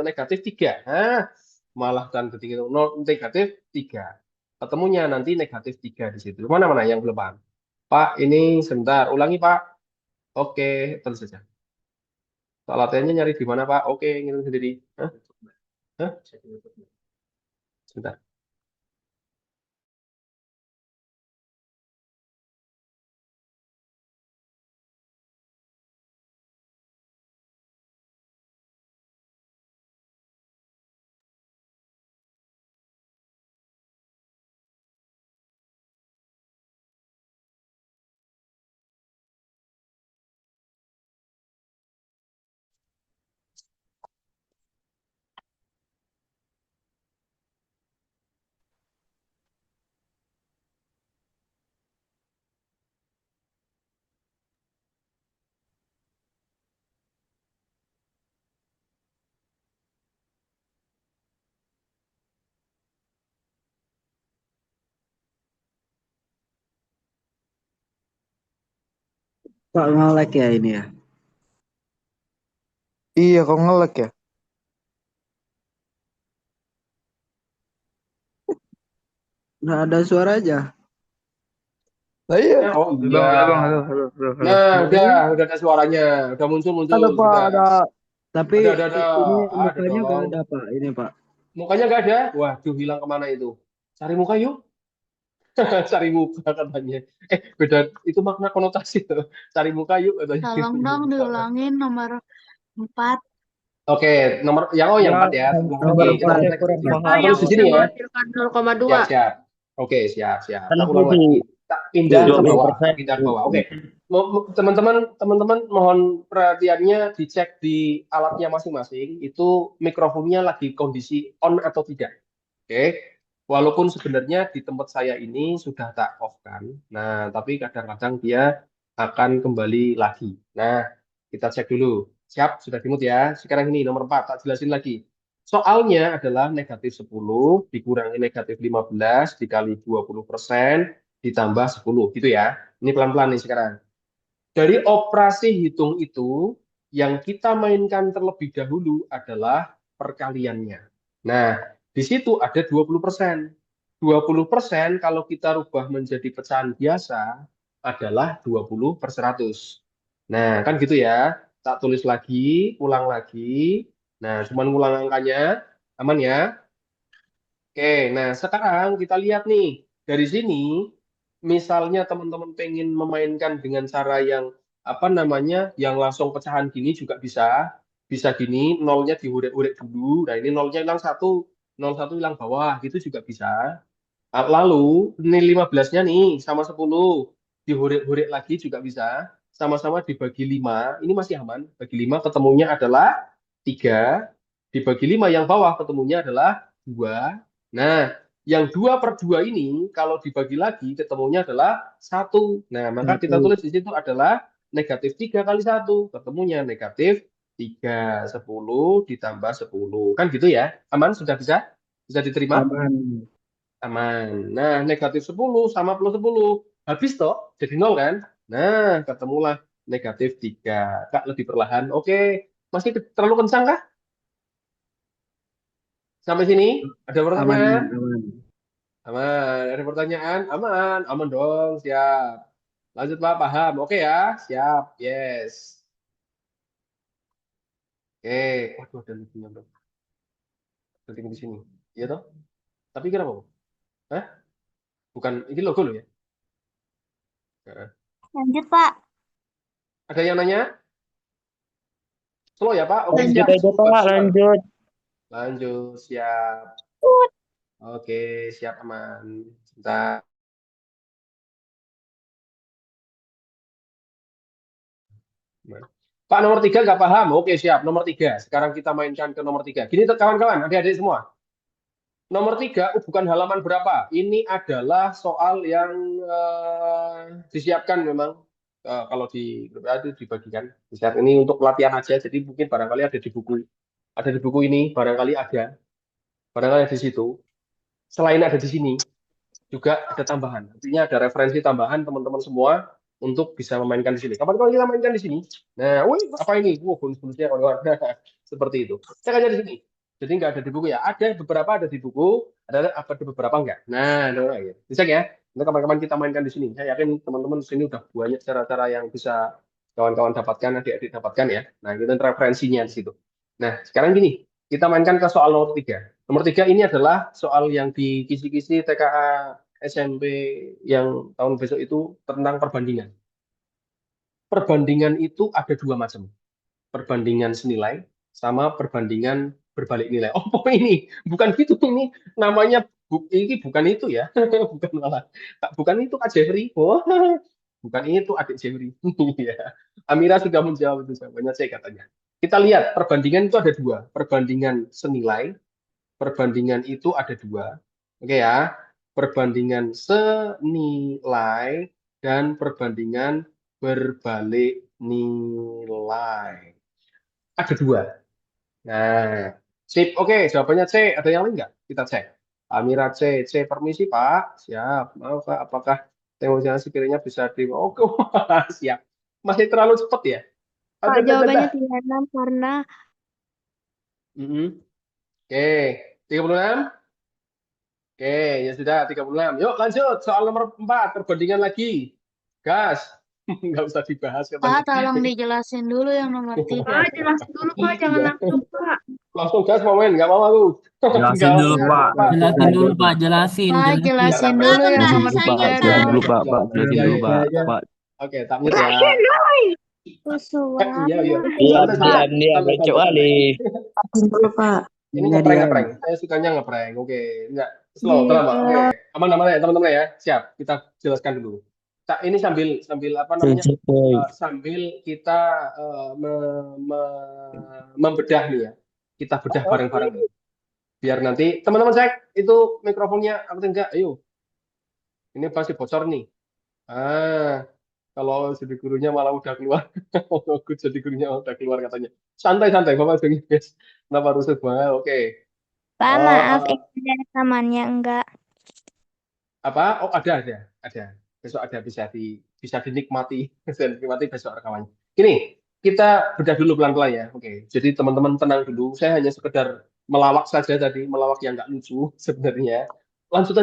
[SPEAKER 6] negatif 3. Nah, malah kan ketika 0 negatif 3. Ketemunya nanti negatif 3 di situ. Mana-mana yang belum paham? Pak, ini sebentar, ulangi Pak. Oke, terus saja. Soal latihannya nyari di mana Pak? Oke, ngitung sendiri. Hah? Hah? Sebentar.
[SPEAKER 9] Kok nge-lag ya ini ya?
[SPEAKER 10] Iya, kok nge-lag ya?
[SPEAKER 9] Nggak ada suara aja.
[SPEAKER 10] Nah, iya.
[SPEAKER 6] Oh iya.
[SPEAKER 10] Bang, halo.
[SPEAKER 6] Nah, udah ada suaranya, udah muncul.
[SPEAKER 9] Ada Pak,
[SPEAKER 6] Sudah.
[SPEAKER 9] ada. Tapi
[SPEAKER 6] Ada.
[SPEAKER 9] ini
[SPEAKER 6] Ada
[SPEAKER 9] mukanya nggak
[SPEAKER 6] dong.
[SPEAKER 9] ada Pak. Ini Pak.
[SPEAKER 6] Mukanya nggak ada? Waduh, hilang kemana itu? Cari muka yuk. Cari muka katanya. Beda, itu makna konotasi tuh. Cari muka yuk katanya.
[SPEAKER 8] Tolong dong diulangin nomor 4.
[SPEAKER 6] Oke, nomor yang yang 4 ya.
[SPEAKER 9] Nomor
[SPEAKER 6] Oke, kita
[SPEAKER 9] 4.
[SPEAKER 6] cek
[SPEAKER 10] kurang
[SPEAKER 6] kita
[SPEAKER 10] paham.
[SPEAKER 6] terus di sini ya.
[SPEAKER 3] menghasilkan 0,2.
[SPEAKER 6] Siap. Oke, siap. Kita
[SPEAKER 7] Kenapa
[SPEAKER 6] ulang lagi. Kita pindah ke bawah.
[SPEAKER 7] 20%?
[SPEAKER 6] Pindah ke bawah. Oke. Teman-teman mohon perhatiannya dicek di alatnya masing-masing. Itu mikrofonnya lagi kondisi on atau tidak. Oke. Walaupun sebenarnya di tempat saya ini sudah tak off kan. Nah, tapi kadang-kadang dia akan kembali lagi. Nah, kita cek dulu. Siap, sudah dimut ya. Sekarang ini nomor 4, tak jelasin lagi. Soalnya adalah negatif 10 dikurangi negatif 15 dikali 20% ditambah 10. Gitu ya. Ini pelan-pelan nih sekarang. Dari operasi hitung itu, yang kita mainkan terlebih dahulu adalah perkaliannya. Nah, di situ ada 20%. 20% kalau kita rubah menjadi pecahan biasa adalah 20/100. Nah, kan gitu ya. Tak tulis lagi, ulang lagi. Nah, cuman ngulang angkanya. Aman ya? Oke, nah sekarang kita lihat nih. Dari sini, misalnya teman-teman pengen memainkan dengan cara yang apa namanya, yang langsung pecahan gini juga bisa. Bisa gini, nolnya diurek-urek dulu. Nah, ini nolnya hilang satu, 01 hilang bawah, gitu juga bisa. Lalu, ini 15-nya nih, sama 10. Dihurek-hurek lagi juga bisa. Sama-sama dibagi 5. Ini masih aman. Bagi 5 ketemunya adalah 3. Dibagi 5 yang bawah ketemunya adalah 2. Nah, yang 2/2 ini, kalau dibagi lagi ketemunya adalah 1. Nah, maka kita tulis di situ adalah negatif 3 kali 1. Ketemunya negatif 3. 10 ditambah 10. Kan gitu ya? Aman? Sudah bisa? Bisa diterima?
[SPEAKER 9] Aman.
[SPEAKER 6] Aman. Nah, negatif 10 sama plus 10. Habis toh, jadi 0 kan? Nah, ketemulah negatif 3. Kak, lebih perlahan. Oke. Masih terlalu kencang kah? Sampai sini? Ada
[SPEAKER 9] Aman,
[SPEAKER 6] pertanyaan?
[SPEAKER 9] aman.
[SPEAKER 6] Aman. Ada pertanyaan? Aman. Aman dong. Siap. Lanjut, Pak. Paham? Oke ya? Siap. Yes. Oke. Waduh, ada linknya, bro. Ada link di sini. Iya toh? Tapi kenapa? Hah? Bukan, ini logo loh ya? Heeh.
[SPEAKER 4] Lanjut, Pak.
[SPEAKER 6] Ada yang nanya? Slow ya, Pak? Oke,
[SPEAKER 7] Lanjut
[SPEAKER 6] siap.
[SPEAKER 7] aja Pak, lanjut.
[SPEAKER 6] Lanjut, siap. Oke, siap aman. Sebentar. Pak, nomor 3 nggak paham? Oke, siap. Nomor 3. Sekarang kita mainkan ke nomor 3. Gini, kawan-kawan, adik-adik semua. Nomor 3, bukan halaman berapa. Ini adalah soal yang disiapkan memang. Kalau di grup itu dibagikan. Disiap ini untuk pelatihan aja, jadi mungkin barangkali ada di buku. Ada di buku ini, barangkali ada. Barangkali ada di situ. Selain ada di sini, juga ada tambahan. Artinya ada referensi tambahan teman-teman semua untuk bisa memainkan di sini. Kapan-kapan kita mainkan di sini. Nah, wih, apa ini? Bonus-bonusnya kawan-kawan. Seperti itu. Saya aja di sini. Jadi nggak ada di buku ya. Ada beberapa ada di buku, ada beberapa enggak. Nah, gitu. Bisa ya. Nanti kapan-kapan kita mainkan di sini. Saya yakin teman-teman di sini udah banyak cara-cara yang bisa kawan-kawan dapatkan, adik-adik dapatkan ya. Nah, itu referensinya di situ. Nah, sekarang gini, kita mainkan ke soal nomor 3. Nomor 3 ini adalah soal yang di kisi-kisi TKA SMP yang tahun besok itu tentang perbandingan. Perbandingan itu ada 2 macam. Perbandingan senilai sama perbandingan berbalik nilai. Oh, ini bukan gitu ini. Namanya ini bukan itu ya. Bukan malah. Bukan itu Kak Jeffrey. Oh, bukan itu adik Jeffrey. Ya. Amira sudah menjawab itu jawabannya saya katanya. Kita lihat perbandingan itu ada 2. Perbandingan senilai. Perbandingan itu ada 2. Oke ya. Perbandingan senilai dan perbandingan berbalik nilai. Ada 2. Nah, sip. Oke, jawabannya C. Ada yang lain nggak? Kita cek. Amira C. C, permisi Pak. Siap. Maaf Pak, apakah negosiasi sekiranya bisa di... Oke, siap. Masih terlalu cepat ya?
[SPEAKER 4] Pak, jawabannya 36 karena
[SPEAKER 6] Oke, 36. Oke, ya sudah 36. Yuk lanjut. Soal nomor 4. Perbandingan lagi. Gas. Nggak usah dibahas.
[SPEAKER 8] Pak, tolong dijelasin dulu yang nomor 3.
[SPEAKER 3] Pak, jelasin dulu Pak, jangan langsung Pak.
[SPEAKER 6] Langsung gas mau main. Nggak mau aku.
[SPEAKER 7] Jelasin dulu Pak.
[SPEAKER 11] Jelasin dulu Pak, jelasin.
[SPEAKER 8] Pak, jelasin dulu yang nomor 3
[SPEAKER 7] Jelasin dulu Pak, jelasin dulu Pak.
[SPEAKER 6] Oke, tak mute ya. Iya, iya.
[SPEAKER 7] Iya, dia becok kali.
[SPEAKER 9] Dulu Pak.
[SPEAKER 6] Ini ngeprank. Saya sukanya ngeprank. Oke, enggak slow, tenang Pak. Oke, aman-aman ya teman-teman ya. Siap, kita jelaskan dulu. Ini sambil apa namanya? Sambil kita membedah nih ya. Kita bedah bareng-bareng nih. Biar nanti teman-teman cek itu mikrofonnya apa enggak? Ayo. Ini pasti bocor nih. Kalau jadi gurunya malah udah keluar. Aku jadi gurunya udah keluar katanya. Santai-santai Bapak dengar guys. Kenapa rusuh banget? Oke.
[SPEAKER 4] Pak, maaf, ini ada rekamannya enggak.
[SPEAKER 6] Apa? Oh, ada. Besok ada bisa dinikmati. Bisa dinikmati besok rekamannya. Gini, kita bedah dulu pelan-pelan ya. Oke. Jadi teman-teman tenang dulu. Saya hanya sekedar melawak saja tadi, melawak yang nggak lucu sebenarnya. Lanjut.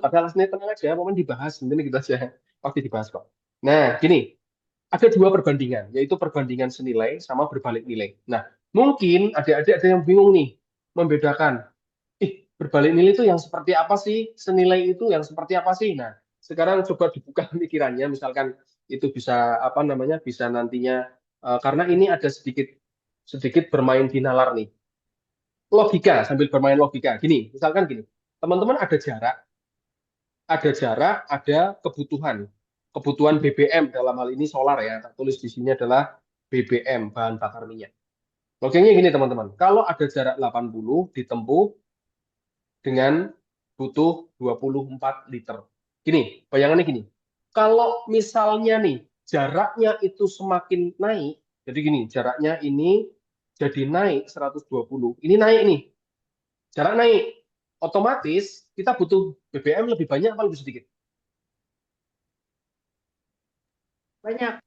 [SPEAKER 6] Padahal aslinya tenang aja, momen dibahas. Nanti kita aja pasti dibahas kok. Nah, gini. ada dua perbandingan, yaitu perbandingan senilai sama berbalik nilai. Nah, mungkin adik-adik ada yang bingung nih, membedakan, berbalik nilai itu yang seperti apa sih, senilai itu yang seperti apa sih? Nah, sekarang coba dibuka pikirannya, misalkan itu bisa apa namanya, bisa nantinya, karena ini ada sedikit bermain di nalar nih. Logika, sambil bermain logika. Gini, misalkan gini, teman-teman ada jarak, ada kebutuhan. Kebutuhan BBM dalam hal ini solar ya, tak tulis di sini adalah BBM, bahan bakar minyak. Logikanya gini teman-teman, kalau ada jarak 80 ditempuh dengan butuh 24 liter. Gini, bayangannya gini, kalau misalnya nih jaraknya itu semakin naik, jadi gini, jaraknya ini jadi naik 120, ini naik nih, jarak naik, otomatis kita butuh BBM lebih banyak apa lebih sedikit?
[SPEAKER 3] Banyak.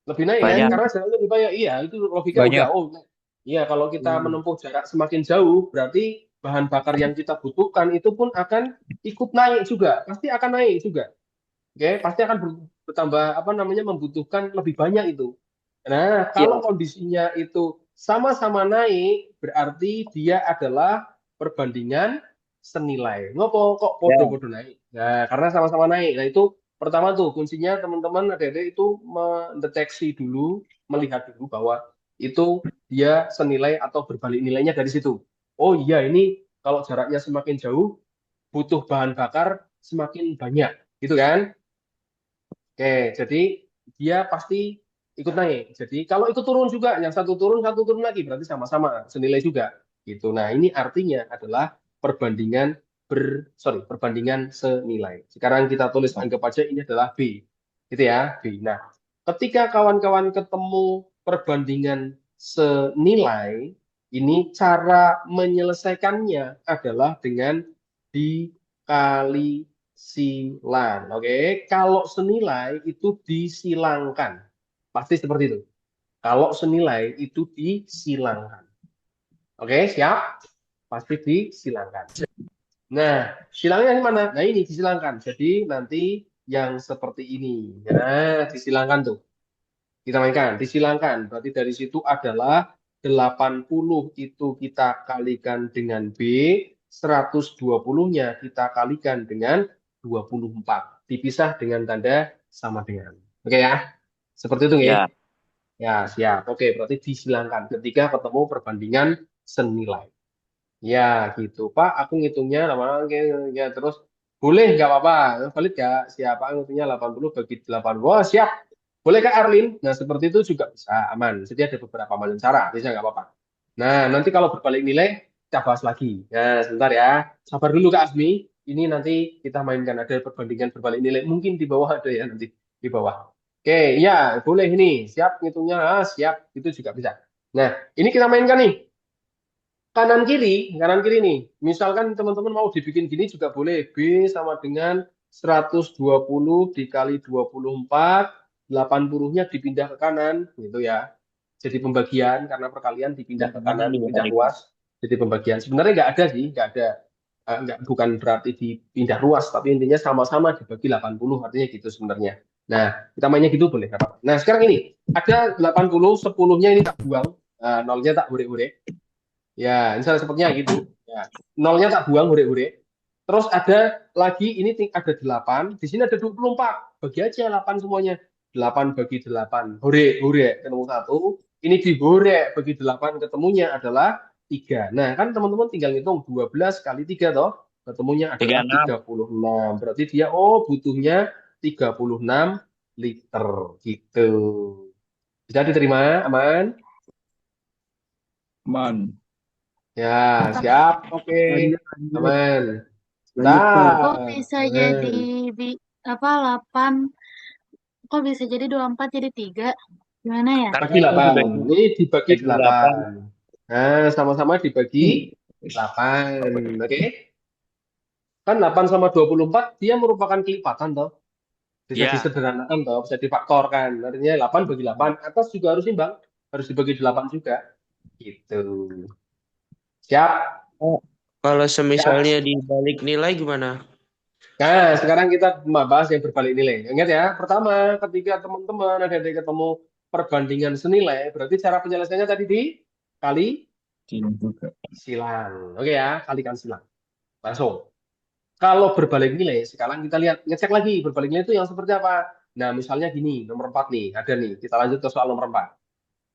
[SPEAKER 6] Lebih naik
[SPEAKER 7] Banyak.
[SPEAKER 6] kan? Karena jaraknya lebih banyak. Iya, itu logika
[SPEAKER 7] Banyak.
[SPEAKER 6] udah. Oh, iya kalau kita menempuh jarak semakin jauh, berarti bahan bakar yang kita butuhkan itu pun akan ikut naik juga. Pasti akan naik juga. Oke, pasti akan bertambah apa namanya membutuhkan lebih banyak itu. Nah, kalau kondisinya itu sama-sama naik, berarti dia adalah perbandingan senilai. Ngopo kok podo-podo naik? Nah, karena sama-sama naik. Nah, itu pertama tuh kuncinya teman-teman adik-adik itu mendeteksi dulu, melihat dulu bahwa itu dia senilai atau berbalik nilainya dari situ. Oh iya, ini kalau jaraknya semakin jauh, butuh bahan bakar semakin banyak, gitu kan? Oke, jadi dia pasti ikut naik. Jadi kalau ikut turun juga, yang satu turun lagi, berarti sama-sama senilai juga. Gitu. Nah, ini artinya adalah perbandingan perbandingan senilai. Sekarang kita tulis anggap aja ini adalah B. Gitu ya, B. Nah, ketika kawan-kawan ketemu perbandingan senilai, ini cara menyelesaikannya adalah dengan dikali silang. Oke, kalau senilai itu disilangkan. Pasti seperti itu. Kalau senilai itu disilangkan. Oke, siap? Pasti disilangkan. Nah, silangnya di mana? Nah, ini disilangkan. Jadi nanti yang seperti ini. Nah, disilangkan tuh. Kita mainkan, disilangkan. Berarti dari situ adalah 80 itu kita kalikan dengan B, 120-nya kita kalikan dengan 24. Dipisah dengan tanda sama dengan. Oke ya? Seperti itu ya? Ya, siap. Oke, berarti disilangkan ketika ketemu perbandingan senilai. Ya, gitu. Pak, aku ngitungnya lama ya terus boleh nggak apa-apa. Valid nggak? Siapa ngitungnya 80 bagi 8. Wah, siap. Boleh Kak Arlin? Nah, seperti itu juga bisa aman. Jadi ada beberapa macam cara, bisa nggak apa-apa. Nah, nanti kalau berbalik nilai, kita bahas lagi. Nah, sebentar ya. Sabar dulu Kak Asmi. Ini nanti kita mainkan ada perbandingan berbalik nilai. Mungkin di bawah ada ya nanti. Di bawah. Oke, ya boleh ini. Siap ngitungnya. Ah, siap. Itu juga bisa. Nah, ini kita mainkan nih. Kanan kiri nih. Misalkan teman-teman mau dibikin gini juga boleh. B sama dengan 120 dikali 24, 80-nya dipindah ke kanan, gitu ya. Jadi pembagian, karena perkalian dipindah ke kanan, dipindah luas. Jadi pembagian. Sebenarnya nggak ada sih, nggak ada. Bukan berarti dipindah luas, tapi intinya sama-sama dibagi 80, artinya gitu sebenarnya. Nah, kita mainnya gitu boleh. Nah, sekarang ini, ada 80, 10-nya ini tak buang, nolnya tak hurek-hurek. Ya, misalnya sepertinya gitu. Ya. Nolnya tak buang, hurek-hurek. Terus ada lagi, ini ada 8. Di sini ada 24. Bagi aja 8 semuanya. 8 bagi 8. Hurek, ketemu 1. Ini dihurek bagi 8, ketemunya adalah 3. Nah, kan teman-teman tinggal ngitung 12 kali 3 toh. Ketemunya adalah 36. Berarti dia, butuhnya 36 liter. Gitu. Bisa diterima? Aman?
[SPEAKER 7] Man.
[SPEAKER 6] Ya, siap. Oke. Aman.
[SPEAKER 8] Kok bisa jadi 8? Kok bisa jadi 24 jadi 3? Gimana ya?
[SPEAKER 6] Bagi 8. Ini dibagi 8. Nah, sama-sama dibagi 8. Oke. Kan 8 sama 24 dia merupakan kelipatan toh. Bisa disederhanakan toh, bisa difaktorkan. Artinya 8 bagi 8. Atas juga harus imbang. Harus dibagi 8 juga. Gitu. Siap.
[SPEAKER 12] Kalau semisalnya dibalik nilai gimana?
[SPEAKER 6] Nah, sekarang kita bahas yang berbalik nilai. Ingat ya, pertama, ketika teman-teman ada ketemu perbandingan senilai, berarti cara penyelesaiannya tadi dikali silang. Oke ya, kalikan silang. Langsung. Kalau berbalik nilai, sekarang kita lihat, ngecek lagi berbalik nilai itu yang seperti apa. Nah, misalnya gini, nomor 4 nih, ada nih. Kita lanjut ke soal nomor 4.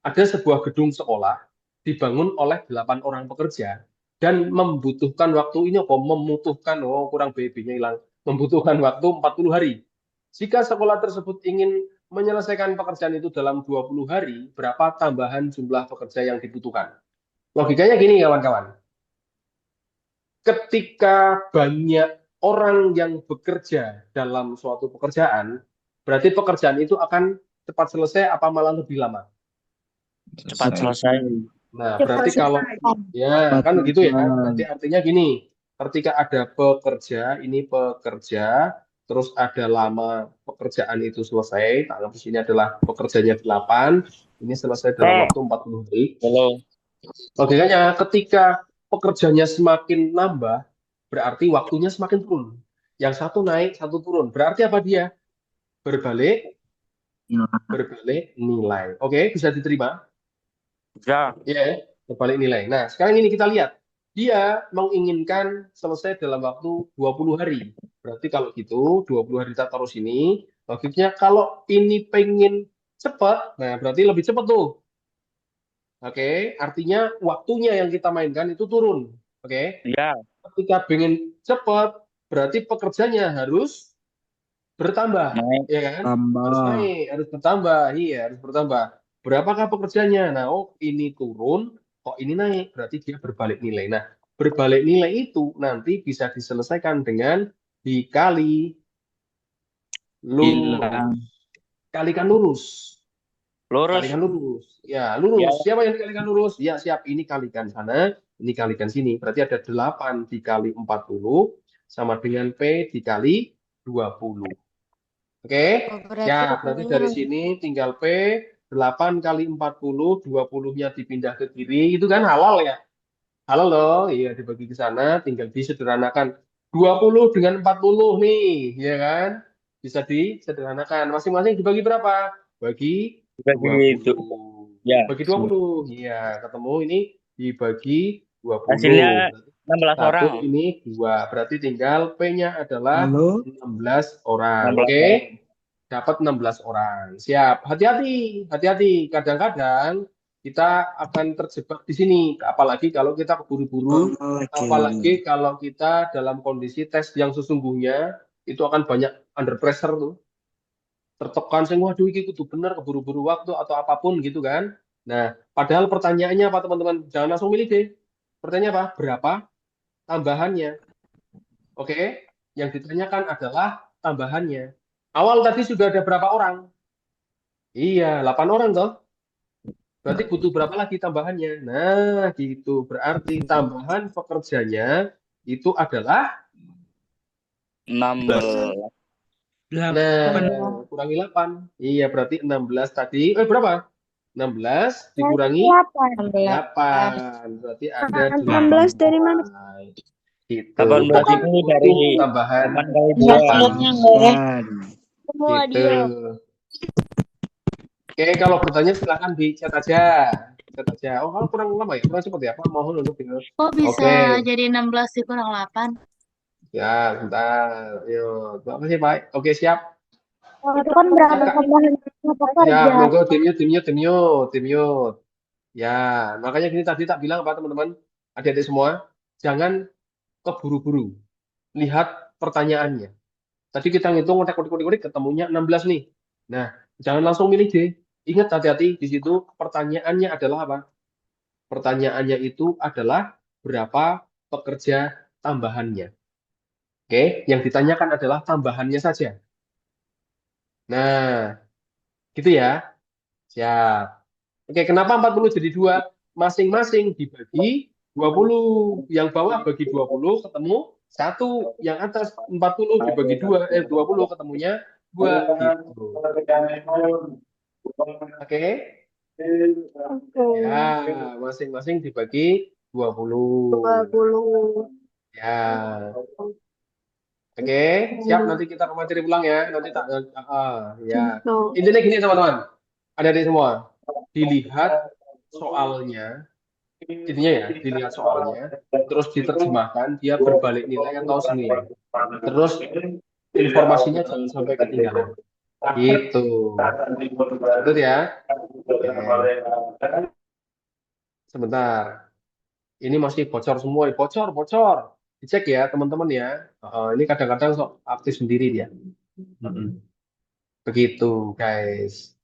[SPEAKER 6] Ada sebuah gedung sekolah dibangun oleh 8 orang pekerja dan membutuhkan waktu ini apa? Membutuhkan, kurang BB-nya hilang. Membutuhkan waktu 40 hari. Jika sekolah tersebut ingin menyelesaikan pekerjaan itu dalam 20 hari, berapa tambahan jumlah pekerja yang dibutuhkan? Logikanya gini, kawan-kawan. Ketika banyak orang yang bekerja dalam suatu pekerjaan, berarti pekerjaan itu akan cepat selesai apa malah lebih lama?
[SPEAKER 7] Cepat selesai.
[SPEAKER 6] Nah, berarti kalau ya kan gitu ya. Berarti artinya gini, ketika ada pekerja, ini pekerja, terus ada lama pekerjaan itu selesai, anggap di sini adalah pekerjanya 8, ini selesai dalam waktu 40 hari. Logikanya ketika pekerjanya semakin nambah, berarti waktunya semakin turun. Yang satu naik, satu turun. Berarti apa dia? Berbalik nilai. Oke, bisa diterima?
[SPEAKER 7] Ya.
[SPEAKER 6] Ya, berbalik nilai. Nah, sekarang ini kita lihat. Dia menginginkan selesai dalam waktu 20 hari. Berarti kalau gitu, 20 hari kita taruh sini. Logiknya kalau ini pengen cepat, nah berarti lebih cepat tuh. Oke, artinya waktunya yang kita mainkan itu turun. Oke,
[SPEAKER 7] Ya.
[SPEAKER 6] ketika pengen cepat, berarti pekerjanya harus bertambah,
[SPEAKER 7] Naik.
[SPEAKER 6] ya kan?
[SPEAKER 9] Tambah.
[SPEAKER 6] Harus naik, harus bertambah, iya harus bertambah. Berapakah pekerjanya? Nah, ini turun, kok ini naik, berarti dia berbalik nilai. Nah, berbalik nilai itu nanti bisa diselesaikan dengan dikali lurus. Kalikan lurus. Kalikan lurus. Ya, lurus. Siapa yang dikalikan lurus? Ya, siap. Ini kalikan sana, ini kalikan sini. Berarti ada 8 dikali 40 sama dengan P dikali 20. Oke? Ya, berarti dari sini tinggal P 8 kali 40, 20-nya dipindah ke kiri. Itu kan halal ya? Halal loh. Iya, dibagi ke sana, tinggal disederhanakan. 20 dengan 40 nih, ya kan? Bisa disederhanakan. Masing-masing dibagi berapa? Bagi 20.
[SPEAKER 7] Ya.
[SPEAKER 6] Bagi 20. Iya, ketemu ini dibagi 20.
[SPEAKER 7] Hasilnya 16
[SPEAKER 6] Satu
[SPEAKER 7] orang.
[SPEAKER 6] ini 2. Berarti tinggal P-nya adalah
[SPEAKER 9] Halo?
[SPEAKER 6] 16 orang.
[SPEAKER 7] 16
[SPEAKER 6] Oke? Dapat 16 orang. Siap. Hati-hati. Hati-hati. Kadang-kadang kita akan terjebak di sini. Apalagi kalau kita keburu-buru. Apalagi kalau kita dalam kondisi tes yang sesungguhnya. Itu akan banyak under pressure tuh. Tertekan, waduh ini kudu bener, keburu-buru waktu atau apapun gitu kan. Nah, padahal pertanyaannya apa teman-teman? Jangan langsung milih deh. Pertanyaannya apa? Berapa tambahannya? Oke, yang ditanyakan adalah tambahannya. Awal tadi sudah ada berapa orang? Iya, 8 orang toh. Berarti butuh berapa lagi tambahannya? Nah, gitu. Berarti tambahan pekerjanya itu adalah
[SPEAKER 7] 16.
[SPEAKER 6] Nah, kurangi 8. Iya, berarti 16 tadi. Berapa? 16 dikurangi 8. Berarti ada
[SPEAKER 4] 16 dari mana?
[SPEAKER 6] Gitu.
[SPEAKER 7] 18 itu dari
[SPEAKER 6] tambahan
[SPEAKER 7] 8 kali 2.
[SPEAKER 4] Semua
[SPEAKER 6] gitu.
[SPEAKER 4] dia.
[SPEAKER 6] Oke, kalau bertanya silakan di chat aja. Chat aja. Oh, kalau kurang lama ya? Kurang cepat ya? Pak, mohon untuk
[SPEAKER 8] Kok bisa jadi 16 dikurang 8?
[SPEAKER 6] Ya, bentar. Yuk, terima kasih, Pak. Oke, siap.
[SPEAKER 4] Itu kan berapa tambahan pekerja?
[SPEAKER 6] Ya, monggo tim mute. Ya, makanya gini tadi tak bilang apa teman-teman, adik-adik semua, jangan keburu-buru. Lihat pertanyaannya. Tadi kita ngitung, ngotek ketemunya 16 nih. Nah, jangan langsung milih D. Ingat hati-hati di situ pertanyaannya adalah apa? Pertanyaannya itu adalah berapa pekerja tambahannya. Oke, yang ditanyakan adalah tambahannya saja. Nah, gitu ya. Siap. Oke, kenapa 40 jadi 2? Masing-masing dibagi 20. Yang bawah bagi 20 ketemu 1. Yang atas 40 dibagi 20 ketemunya 2. Gitu. Oke. Ya, masing-masing dibagi 20.
[SPEAKER 4] 20.
[SPEAKER 6] Ya. Oke, siap. Nanti kita ke materi pulang ya. Nanti tak ya.
[SPEAKER 2] No.
[SPEAKER 6] Intinya gini teman-teman. Ada semua. Dilihat soalnya, intinya ya, dilihat soalnya, terus diterjemahkan, dia berbalik nilai atau senilai. Terus informasinya jangan sampai ketinggalan. Gitu. Betul ya? Oke. Sebentar. Ini masih bocor semua, bocor. Dicek ya teman-teman ya. Ini kadang-kadang sok aktif sendiri dia. Begitu guys.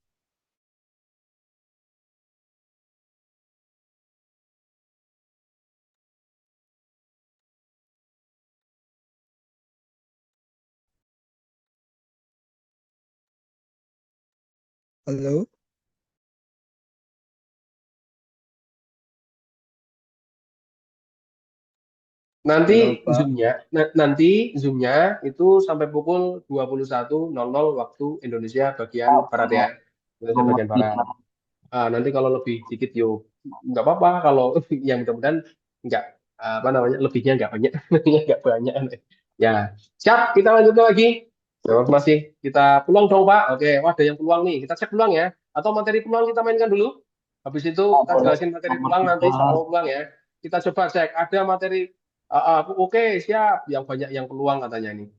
[SPEAKER 10] Halo.
[SPEAKER 6] Nanti
[SPEAKER 10] Halo, Pak.
[SPEAKER 6] Zoom-nya itu sampai pukul 21.00 waktu Indonesia bagian Barat ya. Indonesia bagian Barat. Nanti kalau lebih dikit yuk nggak apa-apa, kalau yang mudah-mudahan nggak lebihnya nggak banyak. Nggak banyak. Ya, siap, kita lanjut lagi. Masih kita peluang dong Pak. Oke, wah ada yang peluang nih. Kita cek peluang ya. Atau materi peluang kita mainkan dulu. Habis itu kita jelasin materi peluang nanti soal peluang ya. Kita coba cek ada materi. Oke, siap. Yang banyak yang peluang katanya ini.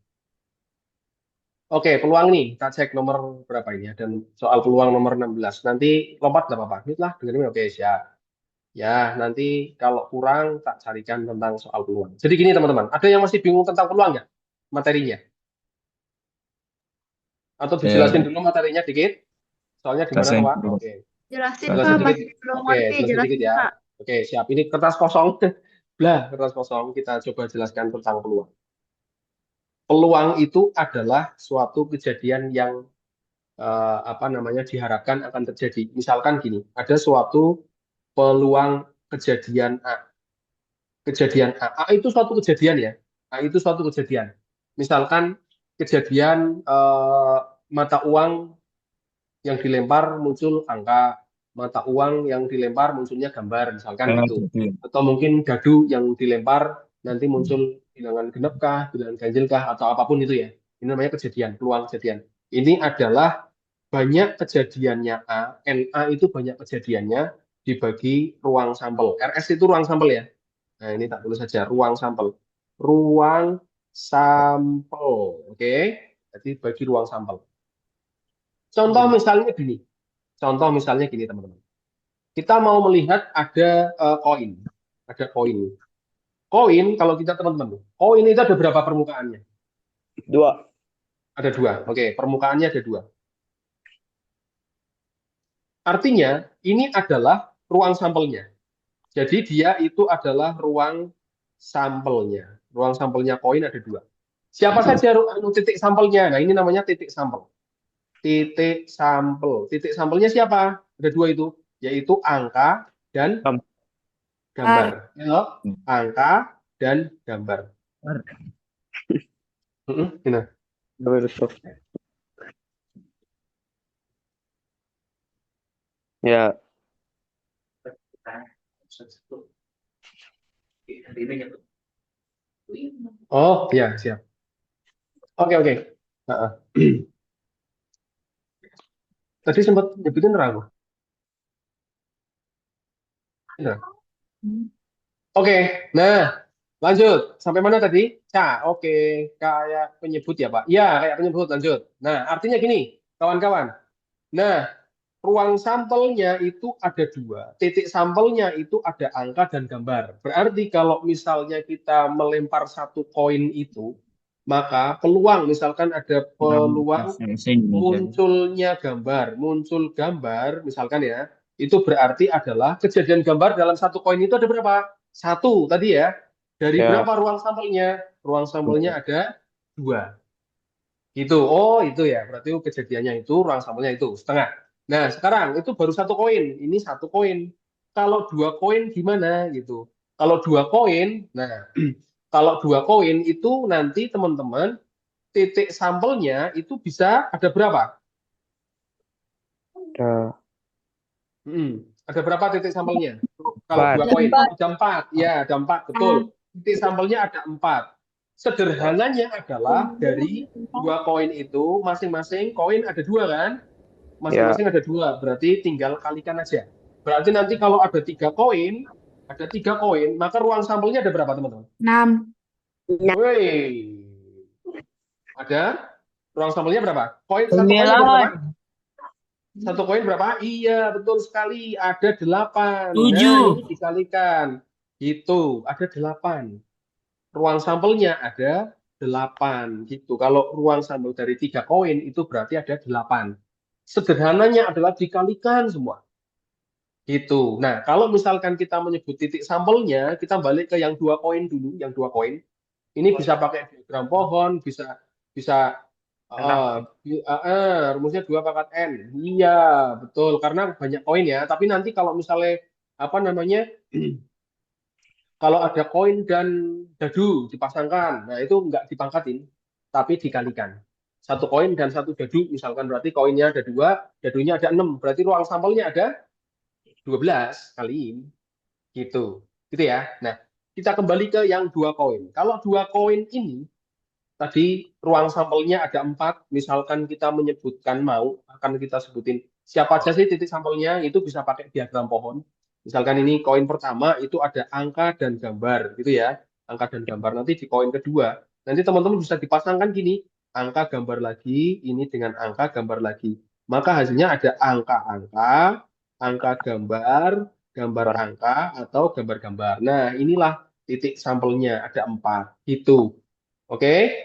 [SPEAKER 6] Oke, peluang nih. Kita cek nomor berapa ini ya. Dan soal peluang nomor 16. Nanti lompat nggak apa-apa. Ini lah, dengerin. Oke, siap. Ya, nanti kalau kurang tak carikan tentang soal peluang. Jadi gini teman-teman, ada yang masih bingung tentang peluang nggak materinya? Atau dijelasin dulu materinya dikit? Soalnya gimana Pak? Oke.
[SPEAKER 3] Jelasin
[SPEAKER 6] Jelasin
[SPEAKER 3] Kak,
[SPEAKER 6] dikit.
[SPEAKER 3] masih belum
[SPEAKER 6] Oke,
[SPEAKER 3] ngerti.
[SPEAKER 6] jelasin
[SPEAKER 3] Jelasin
[SPEAKER 6] dikit ya.
[SPEAKER 3] Kak.
[SPEAKER 6] Oke, siap. Ini kertas kosong. Kertas kosong. Kita coba jelaskan tentang peluang. Peluang itu adalah suatu kejadian yang diharapkan akan terjadi. Misalkan gini, ada suatu peluang kejadian A. Kejadian A itu suatu kejadian ya. A itu suatu kejadian. Misalkan kejadian mata uang yang dilempar muncul angka, mata uang yang dilempar munculnya gambar, misalkan gitu. Atau mungkin dadu yang dilempar nanti muncul bilangan genep kah, bilangan ganjil kah, atau apapun itu ya. Ini namanya kejadian, peluang kejadian. Ini adalah banyak kejadiannya A, NA itu banyak kejadiannya dibagi ruang sampel. RS itu ruang sampel ya. Nah, ini tak tulis saja ruang sampel. Ruang sampel. Oke. Jadi bagi ruang sampel. Contoh misalnya gini, teman-teman. Kita mau melihat ada koin. Ada koin. Koin, kalau kita teman-teman, koin itu ada berapa permukaannya?
[SPEAKER 7] 2.
[SPEAKER 6] Ada 2. Oke, permukaannya ada 2. Artinya, ini adalah ruang sampelnya. Jadi dia itu adalah ruang sampelnya. Ruang sampelnya koin ada 2. Siapa saja titik sampelnya? Nah, ini namanya titik sampel. Titik sampel. Titik sampelnya siapa? Ada 2 itu, yaitu angka dan gambar. Ya, angka dan gambar. Gimana?
[SPEAKER 7] Ya.
[SPEAKER 6] Oh, ya, siap. Oke. Tadi sempat nyebutin ragu. Oke, nah lanjut. Sampai mana tadi? Oke, kayak penyebut ya Pak? Iya, kayak penyebut, lanjut. Nah, artinya gini, kawan-kawan. Nah, ruang sampelnya itu ada 2. Titik sampelnya itu ada angka dan gambar. Berarti kalau misalnya kita melempar satu koin itu, maka peluang, misalkan ada peluang munculnya gambar, muncul gambar, misalkan ya, itu berarti adalah kejadian gambar dalam satu koin itu ada berapa? 1 tadi ya. Dari berapa ruang sampelnya? Ruang sampelnya ada 2. Gitu. Oh, itu ya. Berarti kejadiannya itu ruang sampelnya itu setengah. Nah, sekarang itu baru 1 koin. Ini 1 koin. Kalau 2 koin gimana gitu? Kalau 2 koin, nah kalau 2 koin itu nanti teman-teman titik sampelnya itu bisa ada berapa? Ada berapa titik sampelnya? Kalau 2 koin ada 4. Ya, ada 4, betul. Titik sampelnya ada 4. Sederhananya adalah dari dua koin itu, masing-masing koin ada dua kan? Masing-masing ada dua, berarti tinggal kalikan aja. Berarti nanti kalau ada tiga koin, maka ruang sampelnya ada berapa teman-teman?
[SPEAKER 8] 6.
[SPEAKER 6] Woi, ada ruang sampelnya berapa? Satu koin ada berapa?
[SPEAKER 11] 9.
[SPEAKER 6] Satu koin berapa? Iya, betul sekali. Ada 8. Nah,
[SPEAKER 11] 7.
[SPEAKER 6] ini dikalikan. Gitu, ada 8. Ruang sampelnya ada 8. Gitu. Kalau ruang sampel dari 3 koin itu berarti ada 8. Sederhananya adalah dikalikan semua. Gitu. Nah, kalau misalkan kita menyebut titik sampelnya, kita balik ke yang 2 koin dulu, yang 2 koin. Ini bisa pakai diagram pohon, bisa rumusnya 2 pangkat N. Iya, betul. Karena banyak koin ya. Tapi nanti kalau misalnya apa namanya, kalau ada koin dan dadu dipasangkan, nah itu nggak dipangkatin, tapi dikalikan. Satu koin dan satu dadu, misalkan berarti koinnya ada 2, dadunya ada 6. Berarti ruang sampelnya ada 12 kali gitu. Gitu ya. Nah, kita kembali ke yang 2 koin. Kalau 2 koin ini tadi ruang sampelnya ada 4, misalkan kita menyebutkan akan kita sebutin siapa aja sih titik sampelnya, itu bisa pakai diagram pohon. Misalkan ini koin pertama itu ada angka dan gambar gitu ya, angka dan gambar. Nanti di koin kedua, nanti teman-teman bisa dipasangkan gini, angka gambar lagi, ini dengan angka gambar lagi. Maka hasilnya ada angka-angka, angka gambar, gambar angka, atau gambar-gambar. Nah, inilah titik sampelnya, ada 4 gitu. Oke,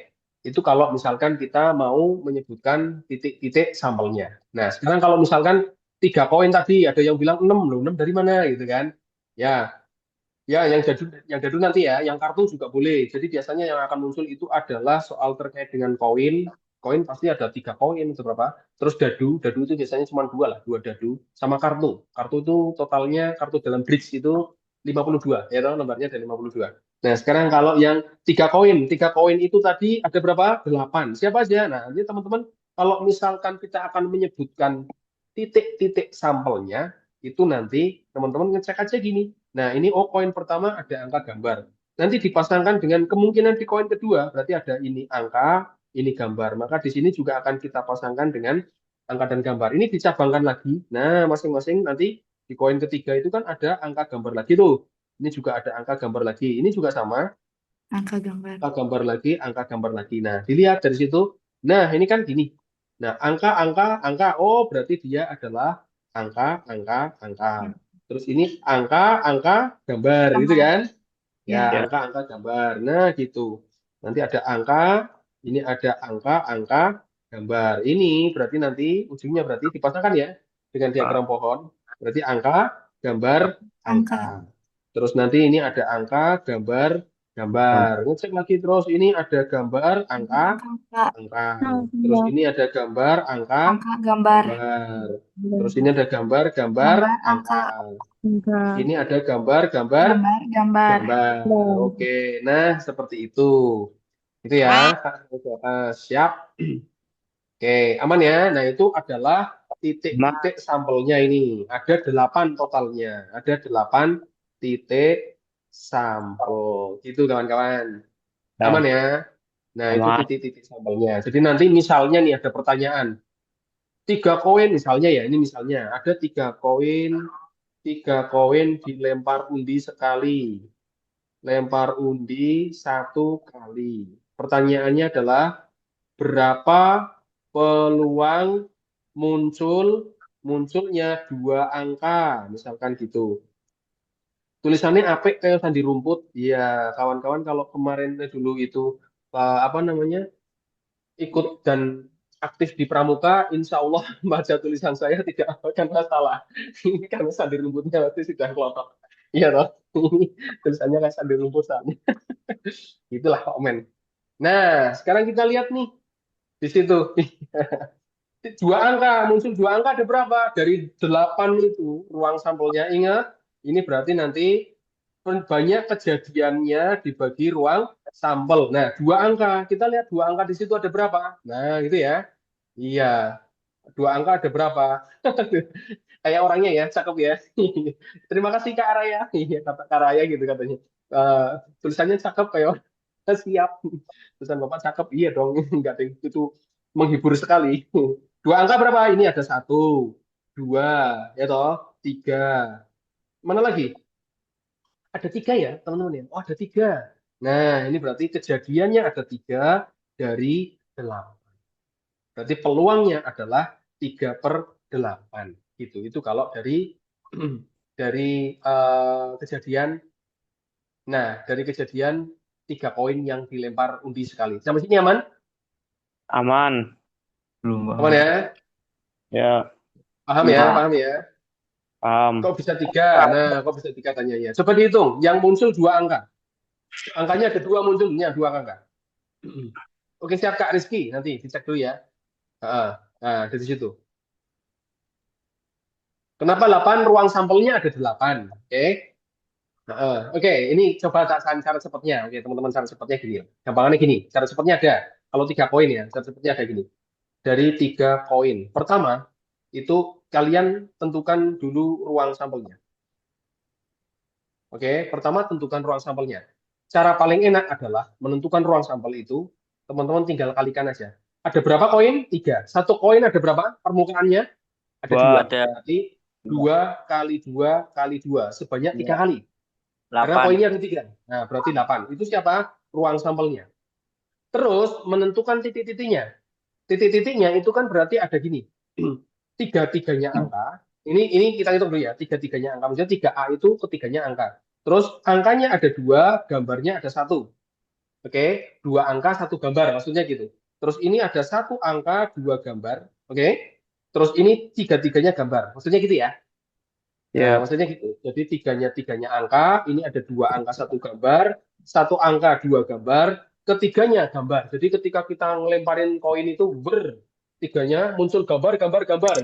[SPEAKER 6] itu kalau misalkan kita mau menyebutkan titik-titik sampelnya. Nah, sekarang kalau misalkan 3 koin tadi, ada yang bilang 6 loh, 6 dari mana gitu kan? Ya, ya yang dadu nanti ya, yang kartu juga boleh. Jadi biasanya yang akan muncul itu adalah soal terkait dengan koin. Koin pasti ada 3 koin itu berapa? Terus dadu itu biasanya cuma 2 lah, 2 dadu sama kartu. Kartu itu totalnya kartu dalam bridge itu 52, ya tahu nomornya ada 52. Nah, sekarang kalau yang 3 koin itu tadi ada berapa? 8. Siapa aja? Nah, nanti teman-teman kalau misalkan kita akan menyebutkan titik-titik sampelnya, itu nanti teman-teman ngecek aja gini. Nah, ini koin pertama ada angka gambar. Nanti dipasangkan dengan kemungkinan di koin kedua, berarti ada ini angka, ini gambar. Maka di sini juga akan kita pasangkan dengan angka dan gambar. Ini dicabangkan lagi. Nah, masing-masing nanti di koin ketiga itu kan ada angka gambar lagi tuh. Ini juga ada angka gambar lagi. Ini juga sama.
[SPEAKER 8] Angka gambar.
[SPEAKER 6] Angka gambar lagi, angka gambar lagi. Nah, dilihat dari situ. Nah, ini kan gini. Nah, angka. Oh, berarti dia adalah angka. Terus ini angka, gambar, gitu kan? Ya, angka, gambar. Nah, gitu. Nanti ada angka, ini ada angka, gambar. Ini berarti nanti ujungnya berarti dipasangkan ya dengan diagram pohon. Berarti angka, gambar, angka. Terus nanti ini ada angka, gambar. Ngecek lagi terus ini ada gambar, angka. Terus ini ada gambar, angka,
[SPEAKER 8] gambar.
[SPEAKER 6] Terus ini ada gambar, angka. Ini ada gambar. Oke, nah seperti itu. Itu ya. Siap. Oke, aman ya. Nah, itu adalah titik-titik sampelnya ini. Ada 8 totalnya. Ada 8 titik sampel. Gitu kawan-kawan. Aman ya. Nah, itu titik-titik sampelnya. Jadi nanti misalnya nih ada pertanyaan. 3 koin misalnya ya, ini misalnya ada 3 koin dilempar undi sekali. Lempar undi 1 kali. Pertanyaannya adalah berapa peluang munculnya 2 angka, misalkan gitu. Tulisannya apik kayak sandi rumput. Ya, kawan-kawan kalau kemarin dulu itu ikut dan aktif di Pramuka, insya Allah baca tulisan saya tidak akan masalah. Ini karena sandi rumputnya waktu sudah kelotok. Iya toh, tulisannya kayak sandi rumput soalnya. Itulah komen. Nah, sekarang kita lihat nih di situ. 2 angka, muncul 2 angka ada berapa? Dari 8 itu ruang sampelnya. Ingat, ini berarti nanti banyak kejadiannya dibagi ruang sampel. Nah, 2 angka. Kita lihat 2 angka di situ ada berapa? Nah, gitu ya. Iya. 2 angka ada berapa? Kayak orangnya ya, cakep ya. Terima kasih Kak Araya. Iya, kata Kak Araya gitu katanya. Tulisannya cakep kayak Siap. Tulisan Bapak cakep. Iya dong. Enggak ada itu menghibur sekali. Dua angka berapa? Ini ada 1, 2, ya toh, 3. Mana lagi? Ada 3 ya, teman-teman ya? Oh, ada 3. Nah, ini berarti kejadiannya ada 3 dari 8. Berarti peluangnya adalah 3/8. Gitu. Itu kalau dari dari kejadian. Nah, dari kejadian 3 koin yang dilempar undi sekali. Sampai sini aman?
[SPEAKER 7] Aman.
[SPEAKER 11] Belum
[SPEAKER 6] Aman ya?
[SPEAKER 7] Ya,
[SPEAKER 6] Paham ya? Paham ya?
[SPEAKER 7] paham.
[SPEAKER 6] Kok bisa 3? Nah, kok bisa 3 tanyanya? Coba dihitung. Yang muncul 2 angka. Angkanya ada 2 munculnya, 2 angka. Oke, siap Kak Rizky. Nanti dicek dulu ya. Nah, dari situ. Kenapa 8? Ruang sampelnya ada 8. Oke. Oke, ini coba cara cepatnya. Oke, teman-teman, cara cepatnya gini. Gampangannya gini. Cara cepatnya ada. Kalau 3 koin ya, cara cepatnya ada gini. Dari 3 koin. Pertama, itu kalian tentukan dulu ruang sampelnya. Oke, pertama tentukan ruang sampelnya. Cara paling enak adalah menentukan ruang sampel itu, teman-teman tinggal kalikan aja. Ada berapa koin? 3. Satu koin ada berapa permukaannya? Ada 2. Berarti 2 kali 2 kali 2. Sebanyak 3 kali. Karena koinnya ada 3. Nah, berarti 8. Itu siapa? Ruang sampelnya. Terus menentukan titik-titiknya. Titik-titiknya itu kan berarti ada gini. 3-3-nya angka. Ini kita hitung dulu ya. 3-3-nya angka. Maksudnya 3A itu ketiganya angka. Terus angkanya ada 2, gambarnya ada 1. Oke, 2 angka 1 gambar. Maksudnya gitu. Terus ini ada 1 angka 2 gambar. Oke. Terus ini 3-3-nya gambar. Maksudnya gitu ya. Nah, maksudnya gitu. Jadi 3-nya angka. Ini ada 2 angka 1 gambar. 1 angka 2 gambar. Ketiganya gambar. Jadi ketika kita ngelemparin koin itu tiganya muncul gambar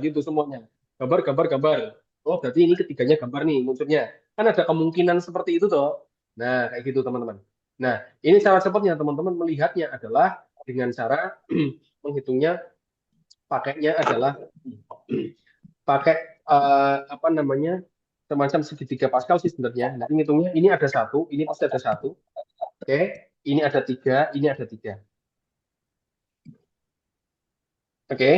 [SPEAKER 6] gitu semuanya. Gambar. Oh, berarti ini ketiganya gambar nih munculnya. Kan ada kemungkinan seperti itu toh. Nah, kayak gitu teman-teman. Nah, ini cara cepatnya teman-teman melihatnya adalah dengan cara menghitungnya pakainya adalah pakai apa namanya? Semacam segitiga Pascal sih sebenarnya. Nah, ini hitungnya ini ada 1, ini pasti ada 1. Oke, ini ada 3, ini ada 3. Oke.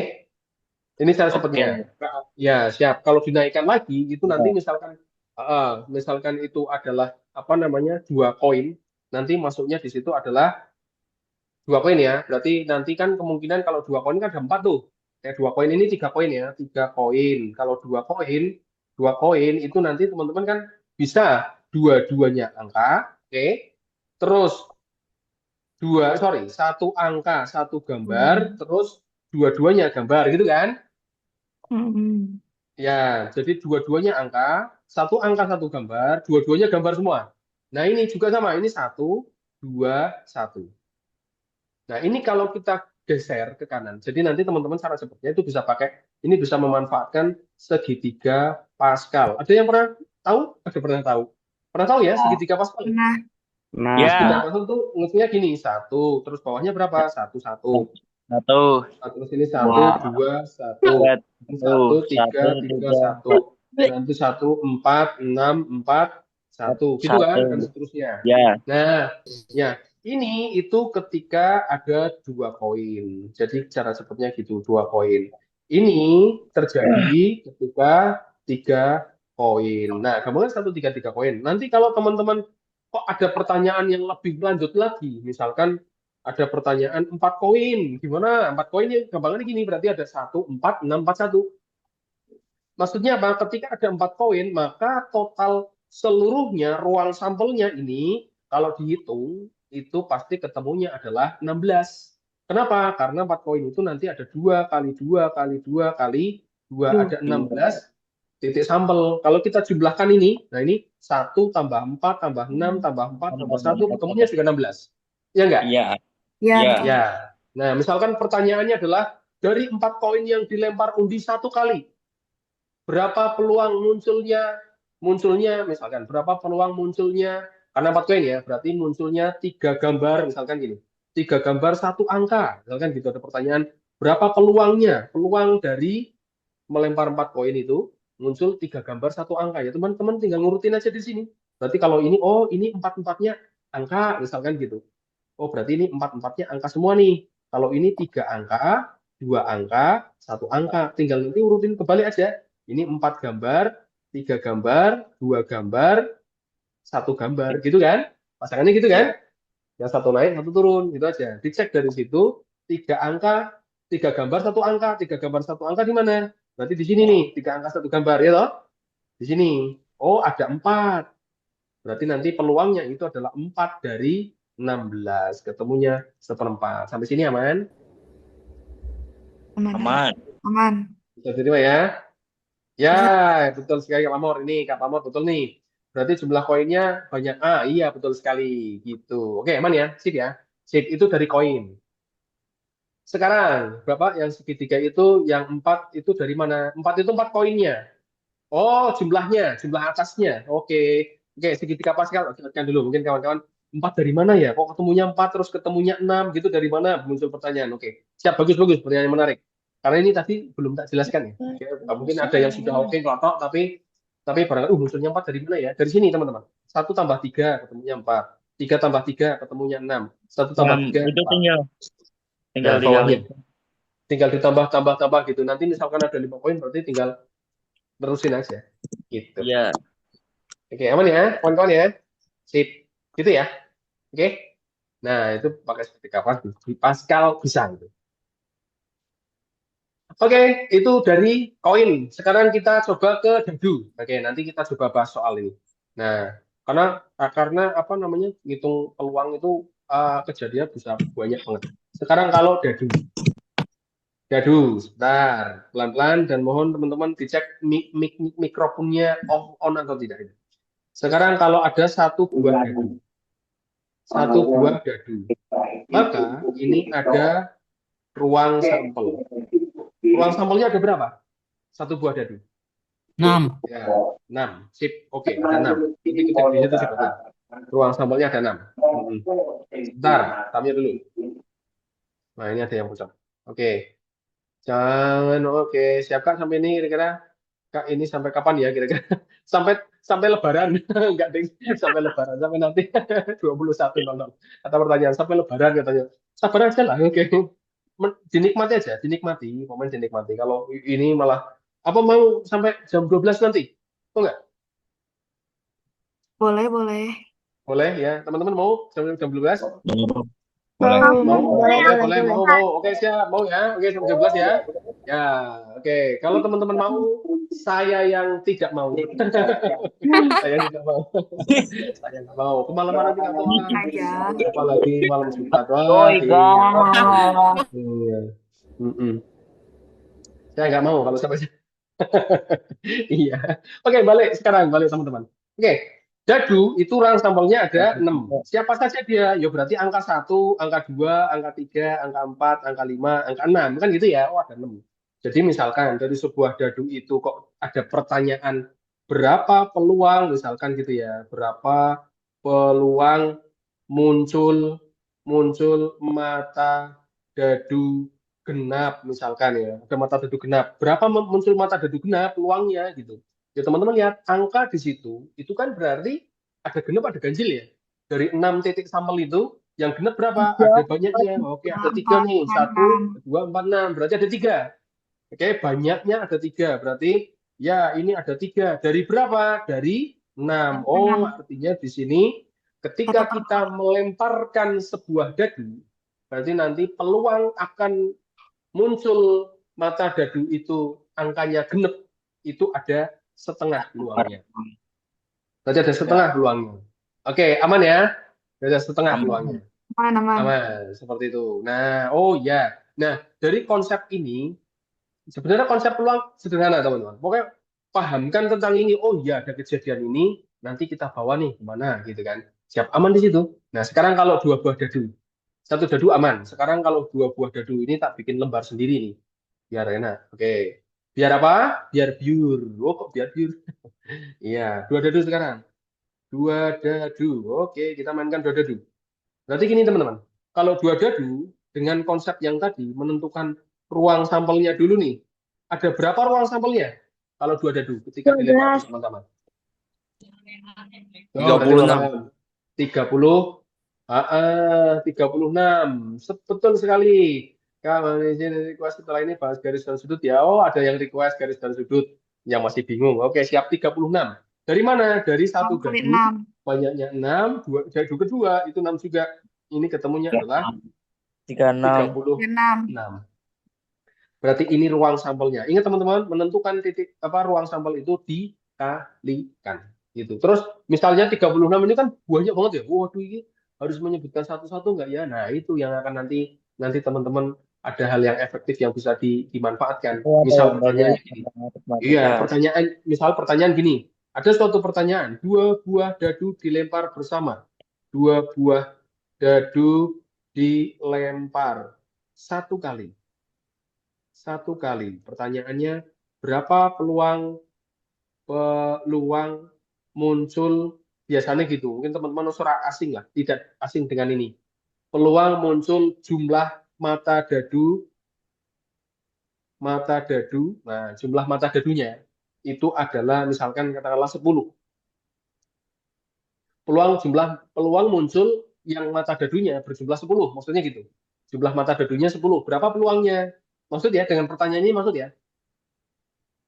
[SPEAKER 6] Ini cara cepatnya. Ya, siap. Kalau dinaikkan lagi, itu nanti misalkan itu adalah apa namanya 2 koin, nanti masuknya di situ adalah 2 koin ya. Berarti nanti kan kemungkinan kalau 2 koin kan ada 4 tuh. Kayak 2 koin ini 3 koin ya, 3 koin. Kalau 2 koin itu nanti teman-teman kan bisa dua-duanya angka, oke. Terus satu angka, 1 gambar, terus dua-duanya gambar gitu kan? Ya, jadi dua-duanya angka, 1 angka 1 gambar, dua-duanya gambar semua. Nah, ini juga sama, ini 1, 2, 1. Nah, ini kalau kita geser ke kanan, jadi nanti teman-teman cara cepatnya itu bisa pakai, ini bisa memanfaatkan segitiga Pascal. Ada yang pernah tahu? Ada pernah tahu? Pernah tahu ya segitiga Pascal?
[SPEAKER 7] Nah,
[SPEAKER 6] Segitiga Pascal tuh ngitungnya gini, 1, terus bawahnya berapa? 1, 1. Terus ini 1, 2, 1. 1, 3, 3, 1. Nanti 1, 4, 6, 4, 1. Gitu kan? Dan seterusnya. Nah, ya. Ini itu ketika ada 2 koin. Jadi cara cepatnya gitu, 2 koin. Ini terjadi ketika 3 koin. Nah, gambarnya 1, 3, 3 koin. Nanti kalau teman-teman kok ada pertanyaan yang lebih lanjut lagi, misalkan ada pertanyaan 4 koin. Gimana? 4 koin ya gampangannya gini, berarti ada 1, 4, 6, 4, 1. Maksudnya apa? Ketika ada 4 koin, maka total seluruhnya ruang sampelnya ini kalau dihitung itu pasti ketemunya adalah 16. Kenapa? Karena 4 koin itu nanti ada 2 kali 2 kali 2 kali 2, ada 16 titik sampel. Kalau kita jumlahkan ini, nah ini 1 tambah 4 tambah 6 tambah 4 tambah 1 ketemunya juga 16. Ya enggak? Ya. Nah, misalkan pertanyaannya adalah dari 4 koin yang dilempar undi 1 kali, berapa peluang munculnya misalkan berapa peluang munculnya, karena 4 koin ya, berarti munculnya 3 gambar misalkan gini. 3 gambar 1 angka. Misalkan gitu ada pertanyaan, berapa peluang dari melempar 4 koin itu muncul 3 gambar 1 angka ya. Teman-teman tinggal ngurutin aja di sini. Berarti kalau ini ini 4-4-nya angka misalkan gitu. Oh, berarti ini 4-4-nya angka semua nih. Kalau ini 3 angka, 2 angka, 1 angka. Tinggal nanti urutin kebalik aja. Ini 4 gambar, 3 gambar, 2 gambar, 1 gambar. Gitu kan? Pasangannya gitu kan? Yang satu naik, satu turun. Gitu aja. Dicek dari situ, 3 angka, 3 gambar, 1 angka. 3 gambar, 1 angka di mana? Berarti di sini nih, 3 angka, 1 gambar. Ya toh? Di sini. Oh, ada 4. Berarti nanti peluangnya itu adalah 4 dari 16. Ketemunya 1/4. Sampai sini aman?
[SPEAKER 12] Aman.
[SPEAKER 6] Bisa diterima ya? Ya, betul sekali Kak Pamor. Ini Kak Pamor betul nih. Berarti jumlah koinnya banyak. Ah, iya betul sekali. Gitu. Oke, aman ya? Sip ya? Sip, itu dari koin. Sekarang, Bapak yang segitiga itu, yang 4 itu dari mana? 4 itu 4 koinnya. Oh, jumlah atasnya. Oke. Oke, segitiga Pascal. Lihatkan dulu. Mungkin kawan-kawan, 4 dari mana ya? Kok ketemunya 4, terus ketemunya 6, gitu dari mana? Muncul pertanyaan. Oke. Siap, bagus. Pertanyaan menarik. Karena ini tadi belum tak jelaskan ya. Oke, mungkin ada yang sudah oke, kelotok, tapi barangkali, munculnya 4 dari mana ya? Dari sini, teman-teman. 1 tambah 3, ketemunya 4. 3 tambah 3, ketemunya 6. 1 tambah 3,
[SPEAKER 7] Itu
[SPEAKER 6] 4.
[SPEAKER 7] tinggal
[SPEAKER 6] Nah, bawahnya. Tinggal ditambah gitu. Nanti misalkan ada 5 koin, berarti tinggal terusin aja. Gitu.
[SPEAKER 7] Iya.
[SPEAKER 6] Oke, aman ya, kawan-kawan ya. Sip. Gitu ya. Oke. Nah, itu pakai segitiga Pascal bisa gitu. Oke, itu dari koin. Sekarang kita coba ke dadu. Oke, nanti kita coba bahas soal ini. Nah, karena apa namanya, ngitung peluang itu kejadian bisa banyak banget. Sekarang kalau dadu. Dadu, sebentar, pelan-pelan dan mohon teman-teman dicek mikrofonnya on atau tidak. Sekarang kalau ada satu buah dadu, maka ini ada ruang sampel. Ruang sampelnya ada berapa? Satu buah dadu.
[SPEAKER 11] 6.
[SPEAKER 6] Ya, 6. Sip, oke, ada 6. Ini kita di situ sebentar. Ruang sampelnya ada 6. Sebentar, tamnya dulu. Nah, ini ada yang bocor. Oke. Jangan, oke. Siap Kak sampai ini kira-kira? Kak, ini sampai kapan ya kira-kira? Sampai lebaran. Enggak, Ding. Sampai lebaran. Sampai nanti 21.00. Kata pertanyaan, sampai lebaran katanya. Sabar aja lah, oke. Dinikmati aja, dinikmati. Momen dinikmati. Kalau ini malah, apa mau sampai jam 12 nanti? Oh enggak? Boleh ya. Teman-teman mau jam 12? Mau. Oke, siap. Mau ya. Oke, jam 12 ya. Ya, oke. Kalau teman-teman mau, saya yang tidak mau. Saya tidak mau. Saya nggak mau. Kemalaman nanti kantor. Apalagi malam Jumat. Iya. Saya nggak mau kalau sampai. Iya. Oke, balik teman-teman. Oke. Dadu itu rang sampelnya ada 6. Siapa saja dia? Ya berarti angka 1, angka 2, angka 3, angka 4, angka 5, angka 6. Kan gitu ya? Oh, ada 6. Jadi misalkan dari sebuah dadu itu kok ada pertanyaan berapa peluang, misalkan gitu ya. Berapa peluang muncul mata dadu genap misalkan ya. Ada mata dadu genap. Berapa muncul mata dadu genap peluangnya gitu. Ya teman-teman lihat angka di situ, itu kan berarti ada genap, ada ganjil ya. Dari 6 titik sampel itu, yang genap berapa? Ada banyaknya. Oke, ada 3 nih. 1, 2, 4, 6. Berarti ada 3. Oke, banyaknya ada 3. Berarti ya ini ada 3. Dari berapa? Dari 6. Oh, artinya di sini ketika kita melemparkan sebuah dadu, berarti nanti peluang akan muncul mata dadu itu angkanya genap, itu ada setengah peluangnya. Berarti ada setengah peluangnya. Oke, aman ya? Ada setengah peluangnya. Aman, seperti itu. Nah, oh ya. Nah, dari konsep ini, sebenarnya konsep peluang sederhana, teman-teman. Pokoknya pahamkan tentang ini. Oh ya, ada kejadian ini, nanti kita bawa nih kemana, gitu kan. Siap, aman di situ. Nah, sekarang kalau 2 buah dadu. 1 dadu aman. Sekarang kalau 2 buah dadu ini tak bikin lembar sendiri nih. Biar enak. Oke. Biar apa? Biar biur. Oh, kok biar biur? Iya, 2 dadu sekarang. 2 dadu. Oke, kita mainkan 2 dadu. Berarti gini teman-teman. Kalau 2 dadu, dengan konsep yang tadi, menentukan ruang sampelnya dulu nih. Ada berapa ruang sampelnya? Kalau 2 dadu, ketika dilempar teman-teman.
[SPEAKER 12] 36.
[SPEAKER 6] 36. 36. Betul sekali. Kamu izin request setelah ini bahas garis dan sudut ya. Oh, ada yang request garis dan sudut yang masih bingung. Oke, siap 36. Dari mana? Dari satu
[SPEAKER 8] 6 kali
[SPEAKER 6] gadu,
[SPEAKER 8] 6.
[SPEAKER 6] banyaknya 6, gadu kedua itu 6 juga. Ini ketemunya adalah
[SPEAKER 11] 36.
[SPEAKER 6] 36. Berarti ini ruang sampelnya. Ingat teman-teman, menentukan titik ruang sampel itu dikalikan. Gitu. Terus misalnya 36 ini kan banyak banget ya. Waduh, ini harus menyebutkan satu-satu nggak ya? Nah, itu yang akan nanti teman-teman ada hal yang efektif yang bisa dimanfaatkan. Misal pertanyaannya gini. Iya, pertanyaan gini. Ada suatu pertanyaan, 2 buah dadu dilempar bersama. 2 buah dadu dilempar satu kali. Pertanyaannya, berapa peluang muncul, biasanya gitu. Mungkin teman-teman suara asing lah, tidak asing dengan ini. Peluang muncul jumlah mata dadu. Nah, jumlah mata dadunya itu adalah misalkan katakanlah 10. Peluang muncul yang mata dadunya berjumlah 10, maksudnya gitu. Jumlah mata dadunya 10. Berapa peluangnya? Maksud ya, dengan pertanyaan ini maksud ya.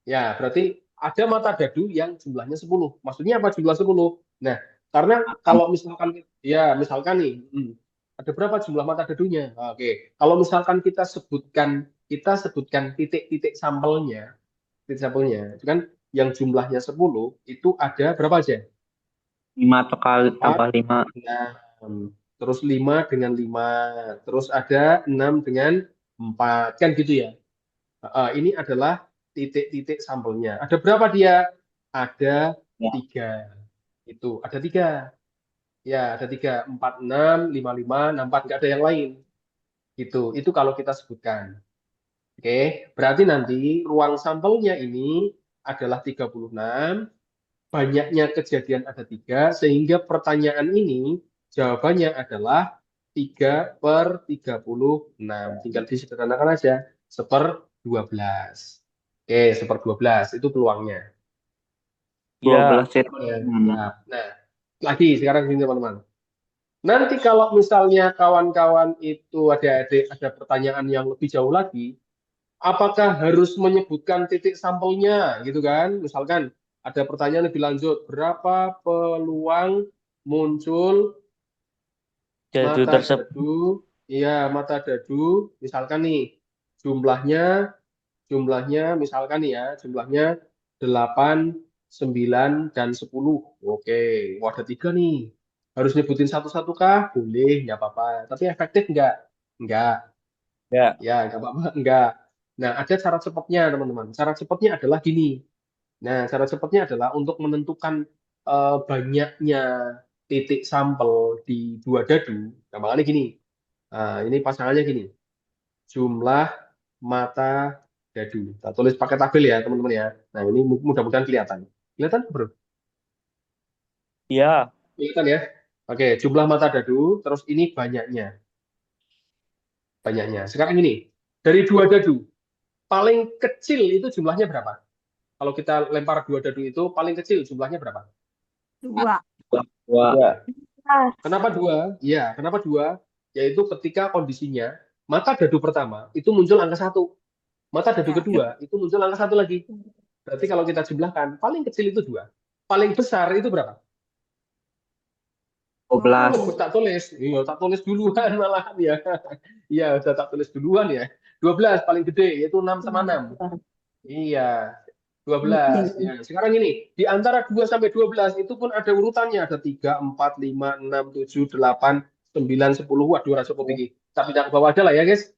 [SPEAKER 6] Ya, berarti ada mata dadu yang jumlahnya 10. Maksudnya apa jumlah 10? Nah, karena kalau misalkan nih, ada berapa jumlah mata dadunya? Oke. Kalau misalkan kita sebutkan titik sampelnya, itu kan yang jumlahnya 10 itu ada berapa aja?
[SPEAKER 11] 5 tambah 5.
[SPEAKER 6] 6. Terus 5 dengan 5. Terus ada 6 dengan 4. Kan gitu ya. Ini adalah titik-titik sampelnya. Ada berapa dia? Ada 3. Itu ada 3. Ya, ada 3. 4, 6, 5, 5, 6, 4. Nggak ada yang lain. Gitu. Itu kalau kita sebutkan. Oke, berarti nanti ruang sampelnya ini adalah 36. Banyaknya kejadian ada 3, sehingga pertanyaan ini jawabannya adalah 3/36. Tinggal disederhanakan aja, 1/12. Oke, 1/12 itu peluangnya.
[SPEAKER 11] 12
[SPEAKER 6] Nah, lagi sekarang gini teman-teman. Nanti kalau misalnya kawan-kawan itu adik-adik ada pertanyaan yang lebih jauh lagi, apakah harus menyebutkan titik sampelnya gitu kan? Misalkan ada pertanyaan lebih lanjut, berapa peluang muncul
[SPEAKER 11] dadu
[SPEAKER 6] mata
[SPEAKER 11] tersebut?
[SPEAKER 6] dadu? Iya, mata dadu. Misalkan nih, jumlahnya misalkan nih ya, jumlahnya 8, 9, dan 10. Oke, wah ada 3 nih. Harus nyebutin satu-satu kah? Boleh, nggak apa-apa. Tapi efektif nggak? Nggak. Ya, nggak apa-apa, nggak. Nah, ada cara cepatnya, teman-teman. Cara cepatnya adalah gini. Nah, cara cepatnya adalah untuk menentukan banyaknya titik sampel di 2 dadu. Gampangnya gini. Ini pasangannya gini. Jumlah mata dadu. Kita tulis pakai tabel ya, teman-teman ya. Nah, ini mudah-mudahan kelihatan. Kelihatan, bro?
[SPEAKER 11] Iya.
[SPEAKER 6] Kelihatan ya? Oke, jumlah mata dadu, terus ini banyaknya. Sekarang ini, dari 2 dadu, paling kecil itu jumlahnya berapa? Kalau kita lempar 2 dadu itu, paling kecil jumlahnya berapa?
[SPEAKER 8] 2.
[SPEAKER 6] Kenapa 2? Ya, kenapa 2? Yaitu ketika kondisinya, mata dadu pertama itu muncul angka 1. Mata dadu kedua itu muncul angka 1 lagi. Berarti kalau kita jumlahkan, paling kecil itu 2. Paling besar itu berapa?
[SPEAKER 11] 12.
[SPEAKER 6] Tak tulis. Iya, tak tulis duluan malahan ya. Iya, udah tak tulis duluan ya. 12 paling gede, yaitu 6 sama 6. Iya, 12. Ya, sekarang ini, di antara 2 sampai 12 itu pun ada urutannya. Ada 3, 4, 5, 6, 7, 8, 9, 10. Waduh, rasa tinggi. Tak pindah ke bawah aja lah ya, guys.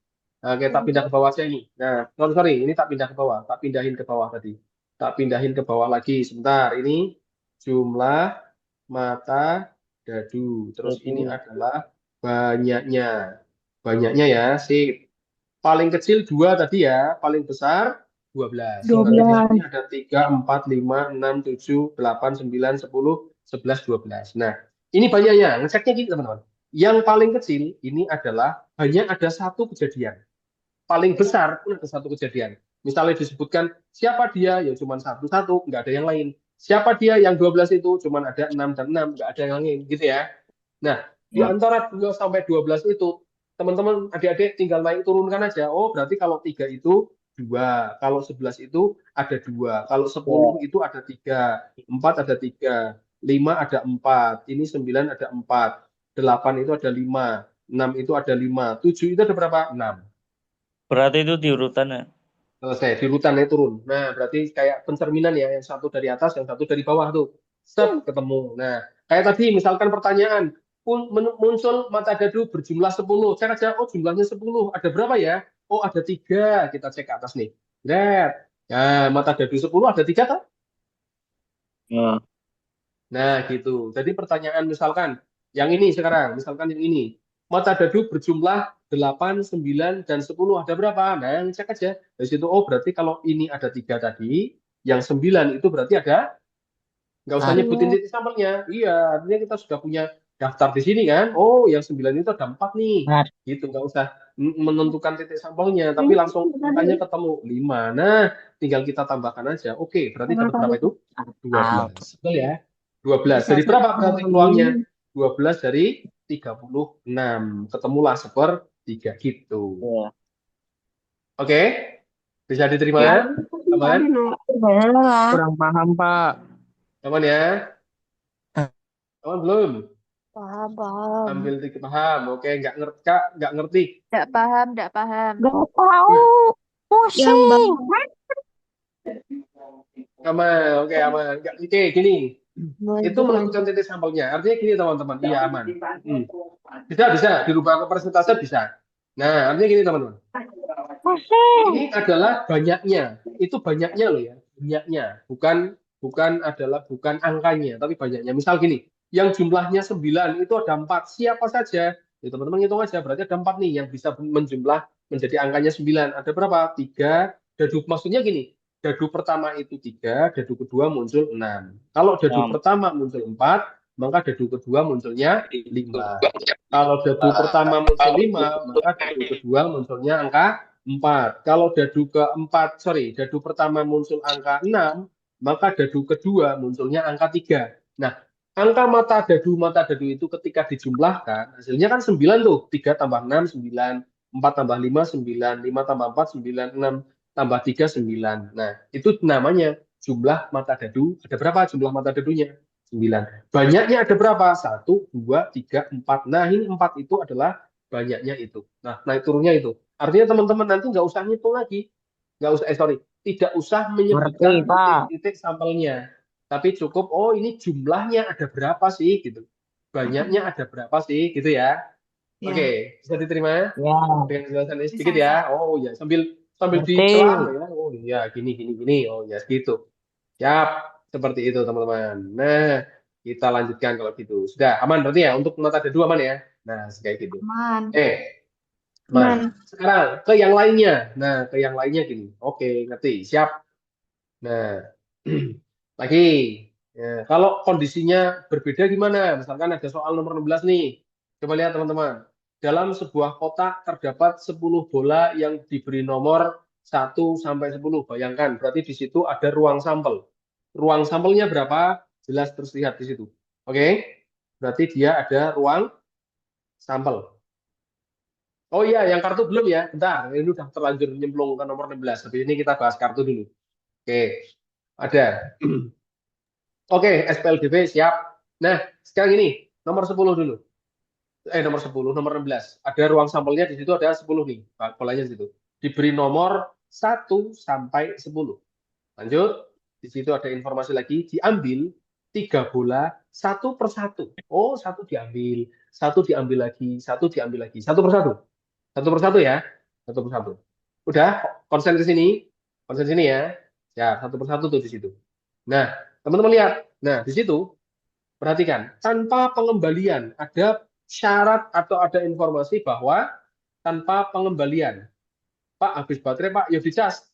[SPEAKER 6] Nah, kita pindah ke bawah aja ini. Nah, sorry, ini tak pindah ke bawah. Tak pindahin ke bawah tadi. Tak pindahin ke bawah lagi. Sebentar, ini jumlah mata dadu. Terus ini adalah banyaknya. Banyaknya ya, sip. Paling kecil 2 tadi ya, paling besar 12. Berarti di sini ada 3, 4, 5, 6, 7, 8, 9, 10, 11, 12. Nah, ini banyaknya. Ngeceknya gitu, teman-teman. Yang paling kecil ini adalah hanya ada 1 kejadian. Paling besar pun ada 1 kejadian. Misalnya disebutkan siapa dia, ya cuma satu, nggak ada yang lain. Siapa dia yang 12 itu, cuma ada 6 dan 6, nggak ada yang lain, gitu ya. Nah, Di antara 2 sampai 12 itu, teman-teman adik-adik tinggal naik turunkan aja. Oh, berarti kalau 3 itu 2, kalau 11 itu ada 2, kalau 10 itu ada 3, 4 ada 3, 5 ada 4, ini 9 ada 4, 8 itu ada 5, 6 itu ada 5, 7 itu ada berapa? 6.
[SPEAKER 11] Berarti itu di urutan ya.
[SPEAKER 6] Selesai, di urutannya turun. Nah, berarti kayak pencerminan ya, yang satu dari atas, yang satu dari bawah tuh. Set, ketemu. Nah, kayak tadi misalkan pertanyaan, muncul mata dadu berjumlah 10. Cek aja, oh jumlahnya 10. Ada berapa ya? Oh, ada 3. Kita cek ke atas nih. Lihat. Nah, mata dadu 10 ada 3 kan?
[SPEAKER 11] Ya.
[SPEAKER 6] Nah, gitu. Jadi pertanyaan misalkan, yang ini sekarang, misalkan yang ini. Mata dadu berjumlah 8, 9, dan 10. Ada berapa? Nah, cek aja. Dari situ, oh berarti kalau ini ada 3 tadi, yang 9 itu berarti ada, nggak usah nyebutin titik sampelnya. Iya, artinya kita sudah punya daftar di sini kan. Oh, yang 9 itu ada 4 nih. Gitu, nggak usah menentukan titik sampelnya, tapi langsung angkanya ketemu 5. Nah, tinggal kita tambahkan aja. Oke, berarti dapat berapa itu? 12. Betul ya? 12. Dari berapa berarti peluangnya? 12 dari 36. Ketemulah 1/3 gitu. Oke? Bisa diterima? Aman?
[SPEAKER 11] Kurang paham, Pak.
[SPEAKER 6] Aman ya? Aman belum?
[SPEAKER 8] Paham.
[SPEAKER 6] Ambil titik paham. Oke, nggak ngerti, Kak? Nggak ngerti?
[SPEAKER 8] Nggak paham.
[SPEAKER 4] Gak tahu. Pusing.
[SPEAKER 6] Aman, oke aman. Oke, gini. Itu menentukan titik sampelnya. Artinya gini teman-teman. Iya aman. Bisa dirubah ke persentase bisa. Nah, artinya gini teman-teman. Ini adalah banyaknya. Itu banyaknya loh ya. Banyaknya. Bukan angkanya, tapi banyaknya. Misal gini, yang jumlahnya 9 itu ada 4. Siapa saja? Ya, teman-teman hitung aja. Berarti ada 4 nih yang bisa menjumlah menjadi angkanya 9. Ada berapa? 3. Dadu, maksudnya gini. Dadu pertama itu 3, dadu kedua muncul 6. Kalau dadu pertama muncul 4, maka dadu kedua munculnya 5. Kalau dadu pertama muncul 5, maka dadu kedua munculnya angka 4. Kalau dadu pertama muncul angka 6, maka dadu kedua munculnya angka 3. Nah, angka mata dadu itu ketika dijumlahkan, hasilnya kan 9 tuh. 3 tambah 6, 9. 4 tambah 5, 9. 5 tambah 4, 9. 6 tambah 3, 9. Nah, itu namanya jumlah mata dadu. Ada berapa jumlah mata dadunya? 9. Banyaknya ada berapa? 1, 2, 3, 4. Nah, ini 4 itu adalah banyaknya itu. Nah, naik turunnya itu. Artinya teman-teman nanti nggak usah ngitung lagi. Tidak usah menyebutkan titik sampelnya. Tapi cukup, oh ini jumlahnya ada berapa sih? Gitu. Banyaknya ada berapa sih? Gitu ya. Oke, bisa diterima?
[SPEAKER 5] Ya.
[SPEAKER 6] Dengan jelasan ini sedikit ya. Oh ya, sambil dicelam ya. Oh iya, gini. Oh ya, gitu. Siap, seperti itu teman-teman. Nah, kita lanjutkan kalau gitu. Sudah aman berarti ya untuk mata dadu aman ya. Nah, kayak gitu.
[SPEAKER 8] Aman.
[SPEAKER 6] Aman. Sekarang ke yang lainnya. Nah, ke yang lainnya gini. Oke, ngerti. Siap. Nah, lagi. Ya, kalau kondisinya berbeda gimana? Misalkan ada soal nomor 16 nih. Coba lihat teman-teman. Dalam sebuah kotak terdapat 10 bola yang diberi nomor 1 sampai 10. Bayangkan, berarti di situ ada ruang sampel. Ruang sampelnya berapa? Jelas terlihat di situ. Oke? Berarti dia ada ruang sampel. Oh iya, yang kartu belum ya? Bentar, ini udah terlanjur nyemplung ke nomor 16. Tapi ini kita bahas kartu dulu. Oke, ada. Oke, SPLDB siap. Nah, sekarang ini, nomor 10 dulu. Nomor 10, nomor 16. Ada ruang sampelnya di situ ada 10 nih. Polanya di situ. Diberi nomor 1 sampai 10. Lanjut. Di situ ada informasi lagi. Diambil 3 bola satu persatu. Oh, satu diambil. Satu diambil lagi. Satu diambil lagi. Satu persatu. Satu persatu ya. Satu persatu. Udah, konsen ke sini. Konsen sini ya. Ya, satu persatu tuh di situ. Nah, teman-teman lihat. Nah, di situ perhatikan, tanpa pengembalian ada syarat atau ada informasi bahwa tanpa pengembalian. Pak, habis baterai, Pak, ya dicas.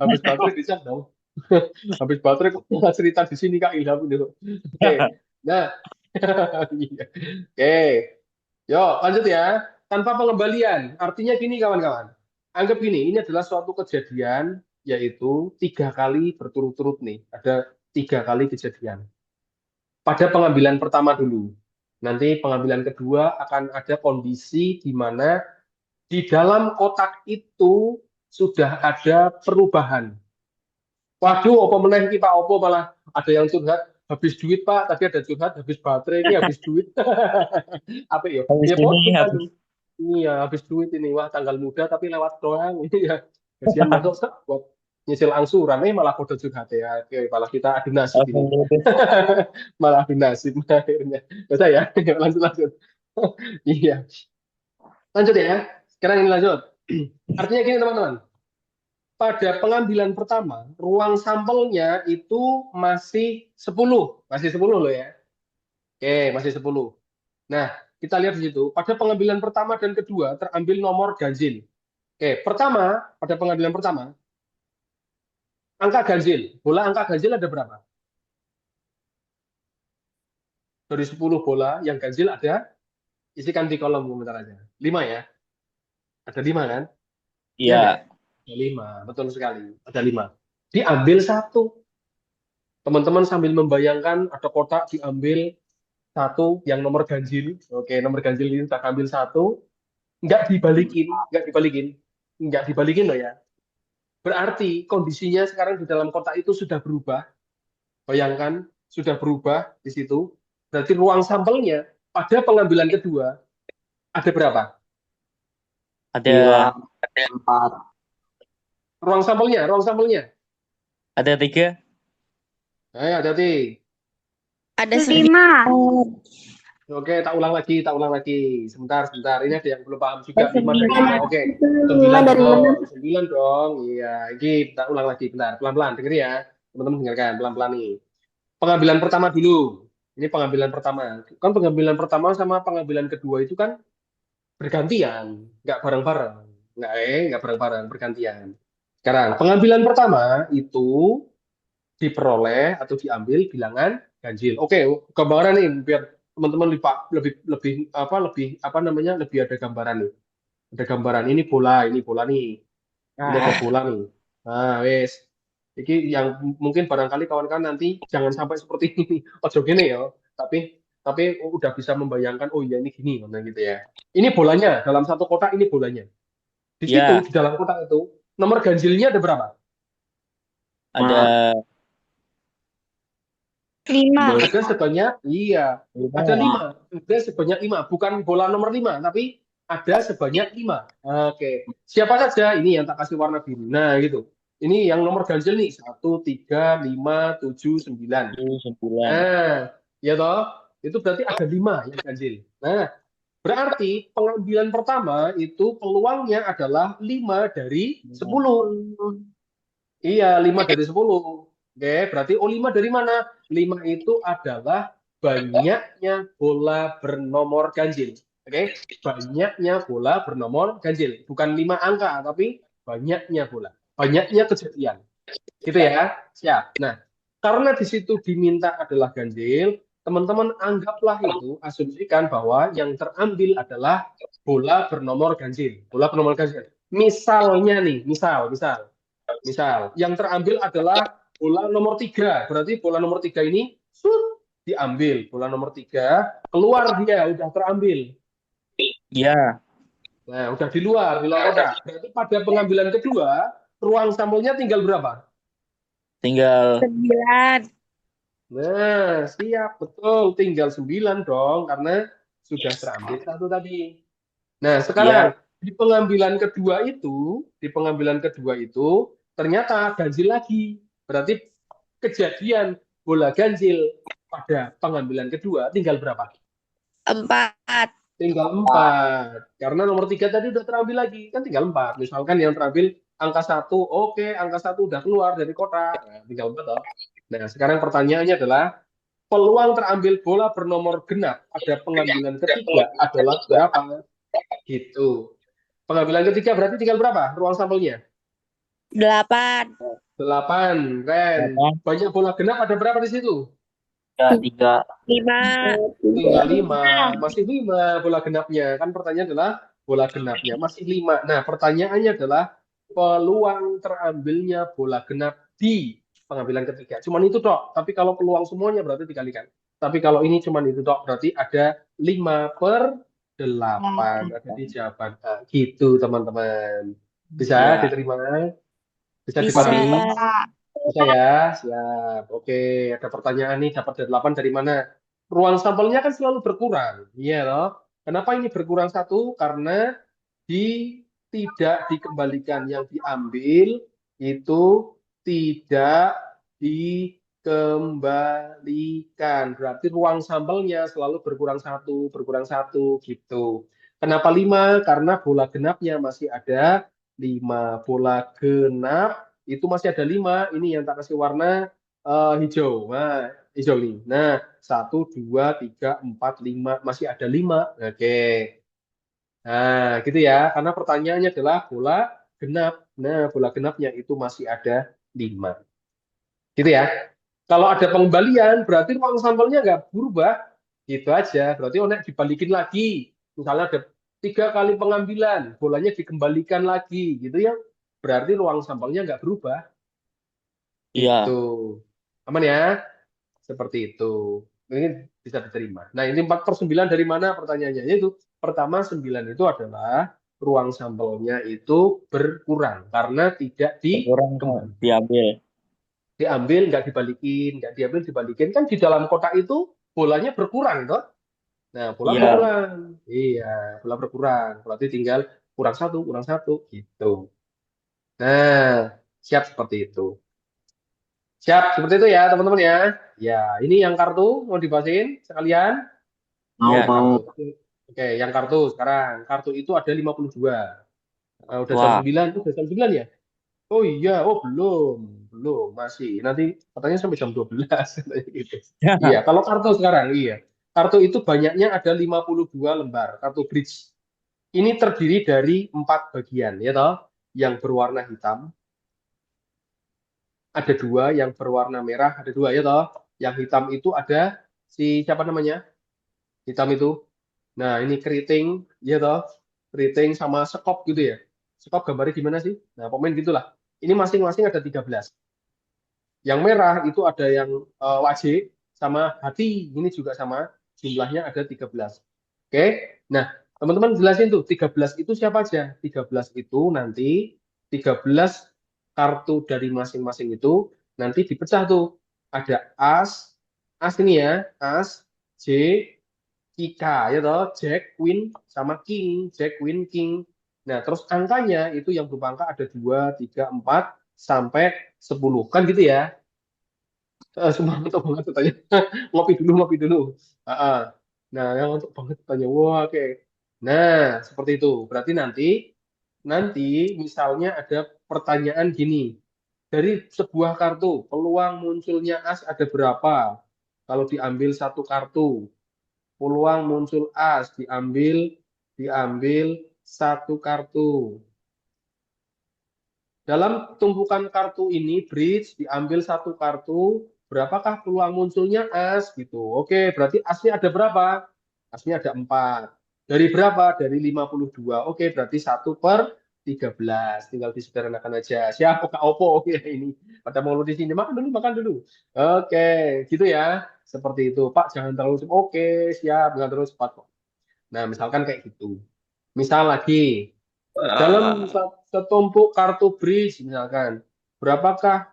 [SPEAKER 6] Habis baterai dicas dong. Habis baterai kok nggak cerita di sini Kak Ilham itu. Oke. Nah. Oke. Yuk, lanjut ya. Tanpa pengembalian. Artinya gini kawan-kawan. Anggap gini, ini adalah suatu kejadian yaitu 3 kali berturut-turut nih. Ada 3 kali kejadian. Pada pengambilan pertama dulu. Nanti pengambilan kedua akan ada kondisi di mana di dalam kotak itu sudah ada perubahan. Waduh, apa meneh iki Pak, opo malah ada yang curhat habis duit Pak, tadi ada curhat habis baterai, ini habis duit. Apa ya?
[SPEAKER 11] Habis
[SPEAKER 6] Ya
[SPEAKER 11] ini
[SPEAKER 6] positif
[SPEAKER 11] habis
[SPEAKER 6] tadi. Iya, habis duit ini. Wah, tanggal muda tapi lewat doang. Iya. Gajian masuk buat nyicil angsuran, malah kode curhat ya. Oke, malah kita adu nasib ini. Malah adu nasib akhirnya. Bisa ya? Lanjut. Iya. Lanjut ya. Sekarang ini lanjut. Artinya gini teman-teman. Pada pengambilan pertama, ruang sampelnya itu masih 10. Masih 10 loh ya. Oke, masih 10. Nah, kita lihat di situ. Pada pengambilan pertama dan kedua terambil nomor ganjil. Oke, pertama, pada pengambilan pertama, angka ganjil. Bola angka ganjil ada berapa? Dari 10 bola yang ganjil ada, isikan di kolom komentar aja. 5 ya? Ada 5 kan?
[SPEAKER 11] Iya.
[SPEAKER 6] Ada 5, betul sekali. Ada 5. Diambil 1. Teman-teman sambil membayangkan ada kotak diambil 1 yang nomor ganjil. Oke, nomor ganjil ini kita ambil 1. Nggak dibalikin loh ya. Berarti kondisinya sekarang di dalam kotak itu sudah berubah. Bayangkan, sudah berubah di situ. Berarti ruang sampelnya pada pengambilan kedua ada berapa?
[SPEAKER 11] Ada
[SPEAKER 9] 4.
[SPEAKER 6] Ruang sampelnya.
[SPEAKER 11] ada 3.
[SPEAKER 6] Ayo, hati-hati.
[SPEAKER 4] Ada
[SPEAKER 8] 5.
[SPEAKER 6] Oke, tak ulang lagi. Sebentar. Ini ada yang belum paham juga. 5 dari 5. Oke, 9 dong. Iya, ini tak ulang lagi. Bentar, pelan-pelan. Dengar ya. Teman-teman dengarkan, pelan-pelan nih. Pengambilan pertama dulu. Ini pengambilan pertama. Kan pengambilan pertama sama pengambilan kedua itu kan bergantian. Nggak bareng-bareng. Nggak bareng-bareng, bergantian. Sekarang, pengambilan pertama itu diperoleh atau diambil bilangan ganjil. Oke, gambaran nih biar teman-teman lebih ada gambaran nih. Ada gambaran ini bola nih. Ini ada bola nih. Nah, wes. Ini yang mungkin barangkali kawan-kawan nanti jangan sampai seperti ini. Ojo gini ya. Tapi udah bisa membayangkan oh iya ini gini gitu ya. Ini bolanya dalam satu kotak, ini bolanya. Di situ di dalam kotak itu nomor ganjilnya ada berapa?
[SPEAKER 11] Ada
[SPEAKER 4] 5.
[SPEAKER 6] Ada sebanyak ada 5. Ada sebanyak 5, bukan bola nomor 5, tapi ada sebanyak 5. Oke. Siapa saja ini yang tak kasih warna biru. Nah, gitu. Ini yang nomor ganjil nih 1 3 5 7 9. Nah, ya toh? Itu berarti ada 5 yang ganjil. Nah, berarti pengambilan pertama itu peluangnya adalah 5 dari 10. Iya, 5 dari 10. Oke, berarti 5 dari mana? 5 itu adalah banyaknya bola bernomor ganjil. Oke, banyaknya bola bernomor ganjil. Bukan 5 angka, tapi banyaknya bola. Banyaknya kejadian. Gitu ya? Siap. Nah, karena di situ diminta adalah ganjil, teman-teman anggaplah itu, asumsikan bahwa yang terambil adalah bola bernomor ganjil. Bola bernomor ganjil. Misalnya nih, misal, yang terambil adalah bola nomor 3. Berarti bola nomor 3 ini diambil. Bola nomor 3 keluar dia, udah terambil.
[SPEAKER 11] Iya.
[SPEAKER 6] Nah, udah di luar kotak. Berarti pada pengambilan kedua, ruang sampelnya tinggal berapa?
[SPEAKER 11] Tinggal
[SPEAKER 4] 9.
[SPEAKER 6] Nah, siap, betul. Tinggal 9 dong, karena sudah terambil 1 tadi. Nah, sekarang di pengambilan kedua itu ternyata ganjil lagi. Berarti kejadian bola ganjil pada pengambilan kedua tinggal berapa?
[SPEAKER 4] 4.
[SPEAKER 6] Tinggal 4. Karena nomor 3 tadi udah terambil lagi. Kan tinggal 4. Misalkan yang terambil angka 1. Oke, angka 1 udah keluar dari kotak. Nah, tinggal 4 toh. Nah, sekarang pertanyaannya adalah peluang terambil bola bernomor genap pada pengambilan ketiga adalah berapa? Gitu. Pengambilan ketiga berarti tinggal berapa ruang sampelnya?
[SPEAKER 4] 8.
[SPEAKER 6] 8. Keren. Banyak bola genap ada berapa di situ?
[SPEAKER 11] 3.
[SPEAKER 4] 5.
[SPEAKER 6] Tinggal 5. Masih 5 bola genapnya. Kan pertanyaan adalah bola genapnya. Masih 5. Nah, pertanyaannya adalah peluang terambilnya bola genap di pengambilan ketiga. Cuman itu dok. Tapi kalau peluang semuanya berarti dikalikan. Tapi kalau ini cuman itu dok. Berarti ada 5 5/8 ada di jawaban A. Gitu teman-teman. Bisa
[SPEAKER 11] Ya.
[SPEAKER 6] diterima? Bisa
[SPEAKER 4] Bisa.
[SPEAKER 6] dipahami? Bisa ya? Siap. Oke, ada pertanyaan nih, dapat 8 dari mana? Ruang sampelnya kan selalu berkurang. Iya loh. Kenapa ini berkurang 1? Karena tidak dikembalikan. Yang diambil itu tidak dikembalikan. Berarti ruang sampelnya selalu berkurang 1, berkurang 1 gitu. Kenapa 5? Karena bola genapnya masih ada 5. Bola genap itu masih ada 5. Ini yang tak kasih warna hijau. Nah, hijau nih. Nah, 1, 2, 3, 4, 5. Masih ada 5. Oke. Nah, gitu ya. Karena pertanyaannya adalah bola genap. Nah, bola genapnya itu masih ada 5. Gitu ya. Kalau ada pengembalian, berarti ruang sampelnya nggak berubah. Gitu aja. Berarti onek dibalikin lagi. Misalnya ada 3 kali pengambilan, bolanya dikembalikan lagi. Gitu ya. Berarti ruang sampelnya nggak berubah.
[SPEAKER 11] Iya.
[SPEAKER 6] Itu. Aman ya? Seperti itu. Ini bisa diterima. Nah, ini 4/9 dari mana pertanyaannya? Itu pertama 9 itu adalah ruang sampelnya itu berkurang karena tidak
[SPEAKER 11] Kurang
[SPEAKER 6] dikembalikan.
[SPEAKER 11] diambil.
[SPEAKER 6] Diambil, nggak dibalikin, nggak diambil, dibalikin. Kan di dalam kotak itu bolanya berkurang, toh? Nah, bola
[SPEAKER 11] Iya.
[SPEAKER 6] berkurang. Iya, bola berkurang. Berarti tinggal kurang 1, gitu. Nah, siap seperti itu. Siap, seperti itu ya teman-teman ya. Ya, ini yang kartu mau dibahasin sekalian.
[SPEAKER 9] Mau,
[SPEAKER 6] Ya,
[SPEAKER 9] mau.
[SPEAKER 6] kartu. Oke, yang kartu sekarang. Kartu itu ada 52. Udah jam
[SPEAKER 11] Wah.
[SPEAKER 6] 9, udah jam 9 ya? Oh iya, oh belum. Belum, masih. Nanti katanya sampai jam 12. Gitu. Iya, kalau kartu sekarang, iya. Kartu itu banyaknya ada 52 lembar, kartu bridge. Ini terdiri dari 4 bagian, ya toh? Yang berwarna hitam. Ada 2 yang berwarna merah, ada 2 ya toh. Yang hitam itu ada si siapa namanya? Hitam itu. Nah, ini keriting, ya toh. Keriting sama sekop gitu ya. Sekop gambarnya gimana sih? Nah, pokoknya gitulah. Ini masing-masing ada 13. Yang merah itu ada yang wajib sama hati. Ini juga sama. Jumlahnya ada 13. Oke. Nah, teman-teman jelasin tuh 13 itu siapa aja? 13 itu nanti 13 kartu dari masing-masing itu nanti dipecah tuh. Ada as ini ya, as, J, K ya toh, Jack, Queen sama King, Jack, Queen, King. Nah, terus angkanya itu yang berupa angka ada 2, 3, 4 sampai 10. Kan gitu ya. Semua untuk banget tanya. Ngopi dulu. Nah, yang untuk banget tanya. Wah, oke. Nah, seperti itu. Berarti nanti misalnya ada pertanyaan gini. Dari sebuah kartu, peluang munculnya as ada berapa? Kalau diambil 1 kartu, peluang muncul as diambil 1 kartu. Dalam tumpukan kartu ini, bridge diambil 1 kartu, berapakah peluang munculnya as gitu. Oke, berarti asnya ada berapa? Asnya ada 4. Dari berapa? Dari 52. Oke, berarti 1/13. Tinggal disederhanakan aja. Siapa Kak Opo? Ya ini. Pada mau di sini. Makan dulu. Oke, gitu ya. Seperti itu. Pak, jangan terlalu cepat. Oke, siap. Jangan terlalu cepat kok. Nah, misalkan kayak gitu. Misal lagi, dalam setumpuk kartu bridge misalkan, berapakah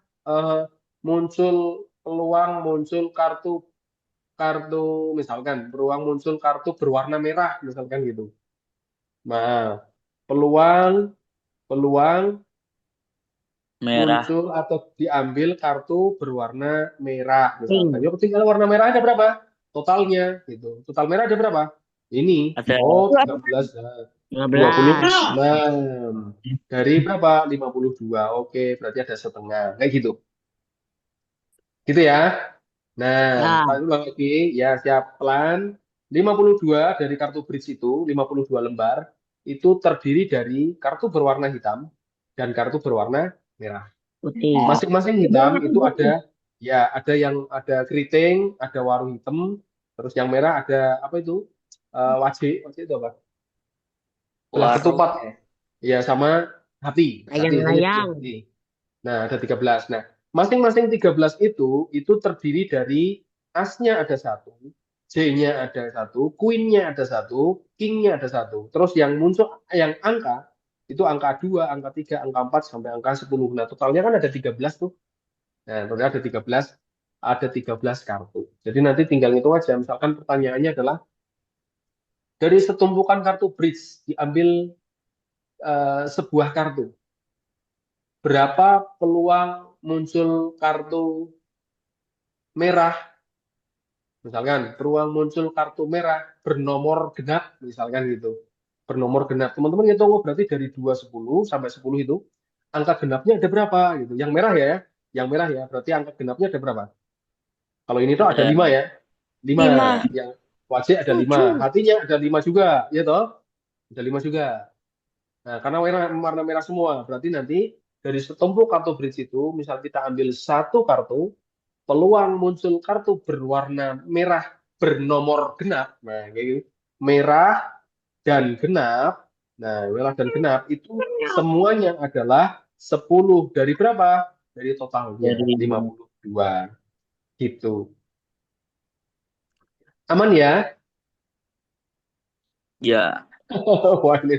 [SPEAKER 6] muncul peluang muncul kartu misalkan peluang muncul kartu berwarna merah misalkan gitu. Nah, peluang
[SPEAKER 11] Merah.
[SPEAKER 6] muncul atau diambil kartu berwarna merah misalkan. Yuk tinggal warna merah ada berapa? Totalnya gitu. Total merah ada berapa? Ini.
[SPEAKER 11] Ada
[SPEAKER 6] Oh, 13. 26 dari berapa? 52. Oke, berarti ada setengah. Kayak gitu. Gitu ya. Nah,
[SPEAKER 5] Ya.
[SPEAKER 6] ulang lagi. Ya, siap. Pelan. 52 dari kartu bridge itu, 52 lembar, itu terdiri dari kartu berwarna hitam dan kartu berwarna merah.
[SPEAKER 5] Putih.
[SPEAKER 6] Masing-masing hitam itu ada yang ada keriting, ada warung hitam, terus yang merah ada apa itu? Wajik itu apa? Ketupat. Ya, sama hati.
[SPEAKER 5] Layang-layang.
[SPEAKER 6] Hati. Nah, ada 13. Nah, masing-masing 13 itu terdiri dari asnya ada 1, J-nya ada 1, Queen-nya ada 1, King-nya ada 1. Terus yang muncul, yang angka, itu angka 2, angka 3, angka 4, sampai angka 10. Nah, totalnya kan ada 13 tuh. Nah, totalnya ada 13 kartu. Jadi nanti tinggal itu aja. Misalkan pertanyaannya adalah, dari setumpukan kartu bridge, diambil sebuah kartu. Berapa peluang muncul kartu merah? Misalkan peluang muncul kartu merah bernomor genap, misalkan gitu. Bernomor genap. Teman-teman ngitung, berarti dari 210 sampai 10 itu angka genapnya ada berapa gitu. Yang merah ya. Yang merah ya. Berarti angka genapnya ada berapa? Kalau ini tuh ada 5 ya. 5. Yang wajib ada 5. Hatinya ada 5 juga, ya toh? Ada 5 juga. Nah, karena warna merah semua, berarti nanti dari setumpuk kartu bridge itu, misal kita ambil satu kartu, peluang muncul kartu berwarna merah bernomor genap, nah kayak gitu, merah dan genap, nah merah dan genap itu semuanya adalah 10 dari berapa? Dari totalnya 52, gitu. Aman ya?
[SPEAKER 11] Ya.
[SPEAKER 6] Wah, ini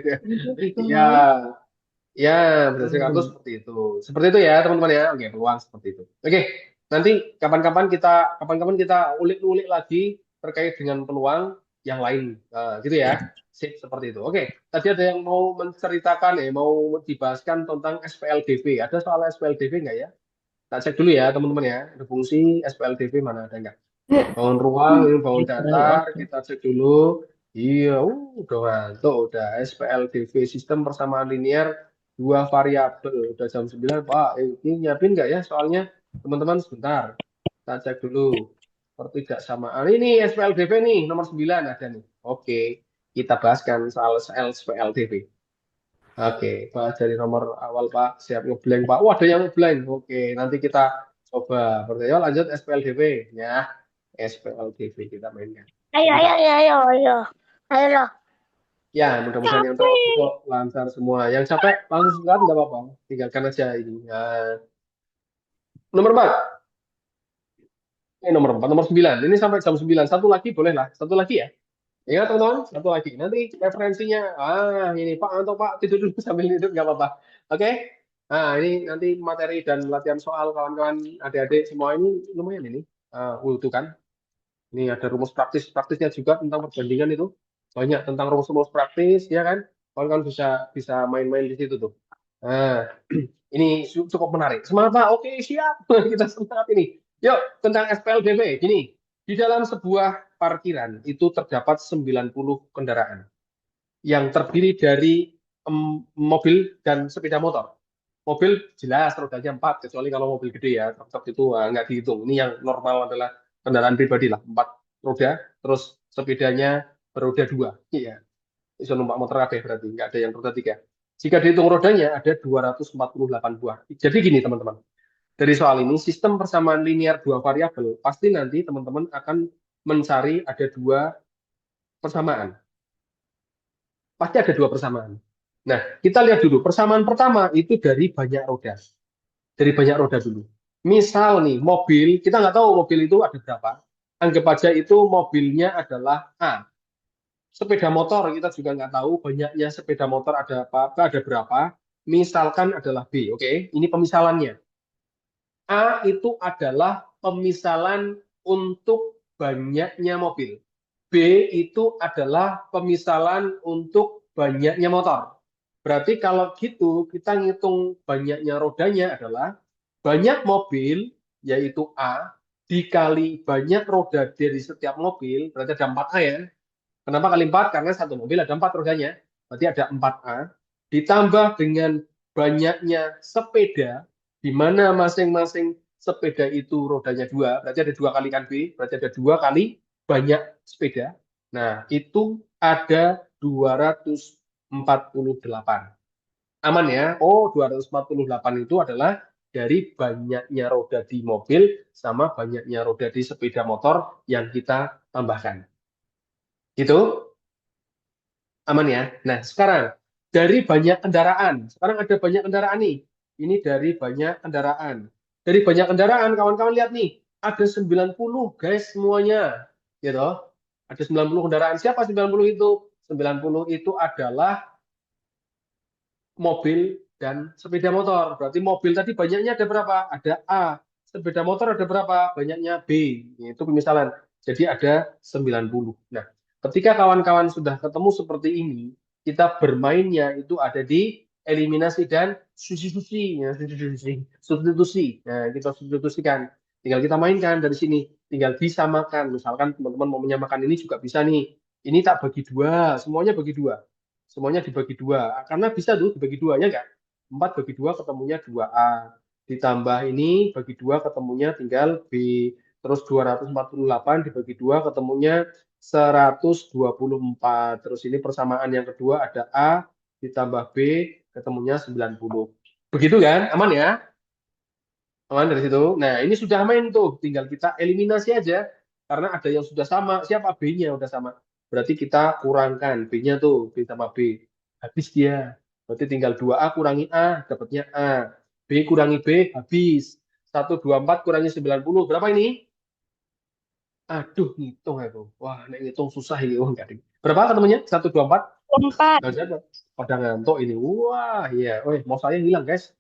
[SPEAKER 6] ya. Ya, berdasarkan kartu seperti itu. Seperti itu ya, teman-teman ya. Oke, peluang seperti itu. Oke, nanti kapan-kapan kita ulik-ulik lagi terkait dengan peluang yang lain. Nah, gitu ya. Sip, seperti itu. Oke, tadi ada yang mau menceritakan mau dibahaskan tentang SPLDV. Ada soal SPLDV nggak ya? Kita cek dulu ya, teman-teman ya. Ada fungsi SPLDV mana ada nggak? Bangun ruang, ini bangun datar, kita cek dulu. Iya, udah ngantuk, udah SPLDV, sistem persamaan linear 2 variabel. Udah jam 9, Pak. Ini nyiapin nggak ya? Soalnya teman-teman sebentar. Kita cek dulu. Pertidaksamaan. Ini SPLDV nih, nomor 9 ada nih. Oke, kita bahaskan soal SPLDV. Oke, Pak dari nomor awal Pak, siap ngeblank Pak. Wah, ada yang ngeblank. Oke, nanti kita coba. Pertanyaan lanjut SPLDV ya. SPLDV kita mainkan.
[SPEAKER 4] Ayo loh.
[SPEAKER 6] Ya, mudah-mudahan yang terlalu kok lancar semua. Yang capek langsung silakan nggak apa-apa. Tinggalkan aja ini. Ya. Nomor 4. Nomor 4, nomor 9. Ini sampai jam 9. Satu lagi boleh lah. Satu lagi ya. Ingat teman-teman, satu lagi. Nanti referensinya, ini Pak, atau Pak tidur dulu sambil tidur nggak apa-apa. Oke? Nah, ini nanti materi dan latihan soal kawan-kawan adik-adik semua ini lumayan ini. Itu kan. Ini ada rumus praktisnya juga tentang perbandingan itu. Banyak tentang rumus-rumus praktis, ya kan? Kawan-kawan bisa main-main di situ tuh. Nah, ini cukup menarik. Semangat Pak. Oke, siap. Kita semangat ini. Yuk, tentang SPLDV. Gini, di dalam sebuah parkiran itu terdapat 90 kendaraan yang terdiri dari mobil dan sepeda motor. Mobil jelas rodanya 4, kecuali kalau mobil gede ya, truk itu nggak dihitung. Ini yang normal adalah kendaraan pribadi lah, 4 roda, terus sepedanya beroda 2. Iya, bisa numpak motor kabeh berarti, nggak ada yang roda 3. Jika dihitung rodanya ada 248 buah. Jadi gini teman-teman, dari soal ini sistem persamaan linear 2 variabel pasti nanti teman-teman akan mencari ada 2 persamaan. Pasti ada 2 persamaan. Nah, kita lihat dulu. Persamaan pertama itu dari banyak roda. Dari banyak roda dulu. Misal nih, mobil, kita nggak tahu mobil itu ada berapa. Anggap aja itu mobilnya adalah A. Sepeda motor kita juga nggak tahu banyaknya sepeda motor ada berapa. Misalkan adalah B. Oke, ini pemisalannya. A itu adalah pemisalan untuk banyaknya mobil. B itu adalah pemisalan untuk banyaknya motor. Berarti kalau gitu kita ngitung banyaknya rodanya adalah banyak mobil, yaitu A, dikali banyak roda dari setiap mobil, berarti ada 4A ya. Kenapa kali 4? Karena satu mobil ada 4 rodanya. Berarti ada 4A. Ditambah dengan banyaknya sepeda, di mana masing-masing sepeda itu rodanya 2, berarti ada 2 kali kan B, berarti ada 2 kali banyak sepeda. Nah, itu ada 248. Aman ya? Oh, 248 itu adalah dari banyaknya roda di mobil sama banyaknya roda di sepeda motor yang kita tambahkan. Gitu? Aman ya? Nah, sekarang dari banyak kendaraan. Sekarang ada banyak kendaraan nih. Ini dari banyak kendaraan. Dari banyak kendaraan, kawan-kawan lihat nih. Ada 90 guys semuanya. Gitu. Ada 90 kendaraan. Siapa 90 itu? 90 itu adalah mobil dan sepeda motor. Berarti mobil tadi banyaknya ada berapa? Ada A. Sepeda motor ada berapa? Banyaknya B. Itu pemisalan. Jadi ada 90. Nah, ketika kawan-kawan sudah ketemu seperti ini, kita bermainnya itu ada di eliminasi dan substitusi. Ya, substitusi. Nah, kita substitusikan. Tinggal kita mainkan dari sini. Tinggal disamakan. Misalkan teman-teman mau menyamakan ini juga bisa nih. Ini tak bagi dua. Semuanya bagi dua. Semuanya dibagi dua. Karena bisa tuh dibagi dua, ya nggak? 4 bagi 2 ketemunya 2A. Ditambah ini bagi 2 ketemunya tinggal B. Terus 248 dibagi 2 ketemunya 124. Terus ini persamaan yang kedua ada A ditambah B ketemunya 90. Begitu kan? Aman ya? Aman dari situ. Nah, ini sudah main tuh. Tinggal kita eliminasi aja. Karena ada yang sudah sama. Siapa? B-nya udah sama. Berarti kita kurangkan. B-nya tuh. B sama B. Habis dia. Berarti tinggal 2A kurangi A. Dapatnya A. B kurangi B. Habis. 124 kurangi 90. Berapa ini? Aduh, ngitung aku. Wah, ngitung susah ini. Oh, enggak. Berapa ketemunya? 124?
[SPEAKER 4] 4.
[SPEAKER 6] Nggak ada. Pada ngantuk ini. Wah, iya. Mau saya hilang, guys.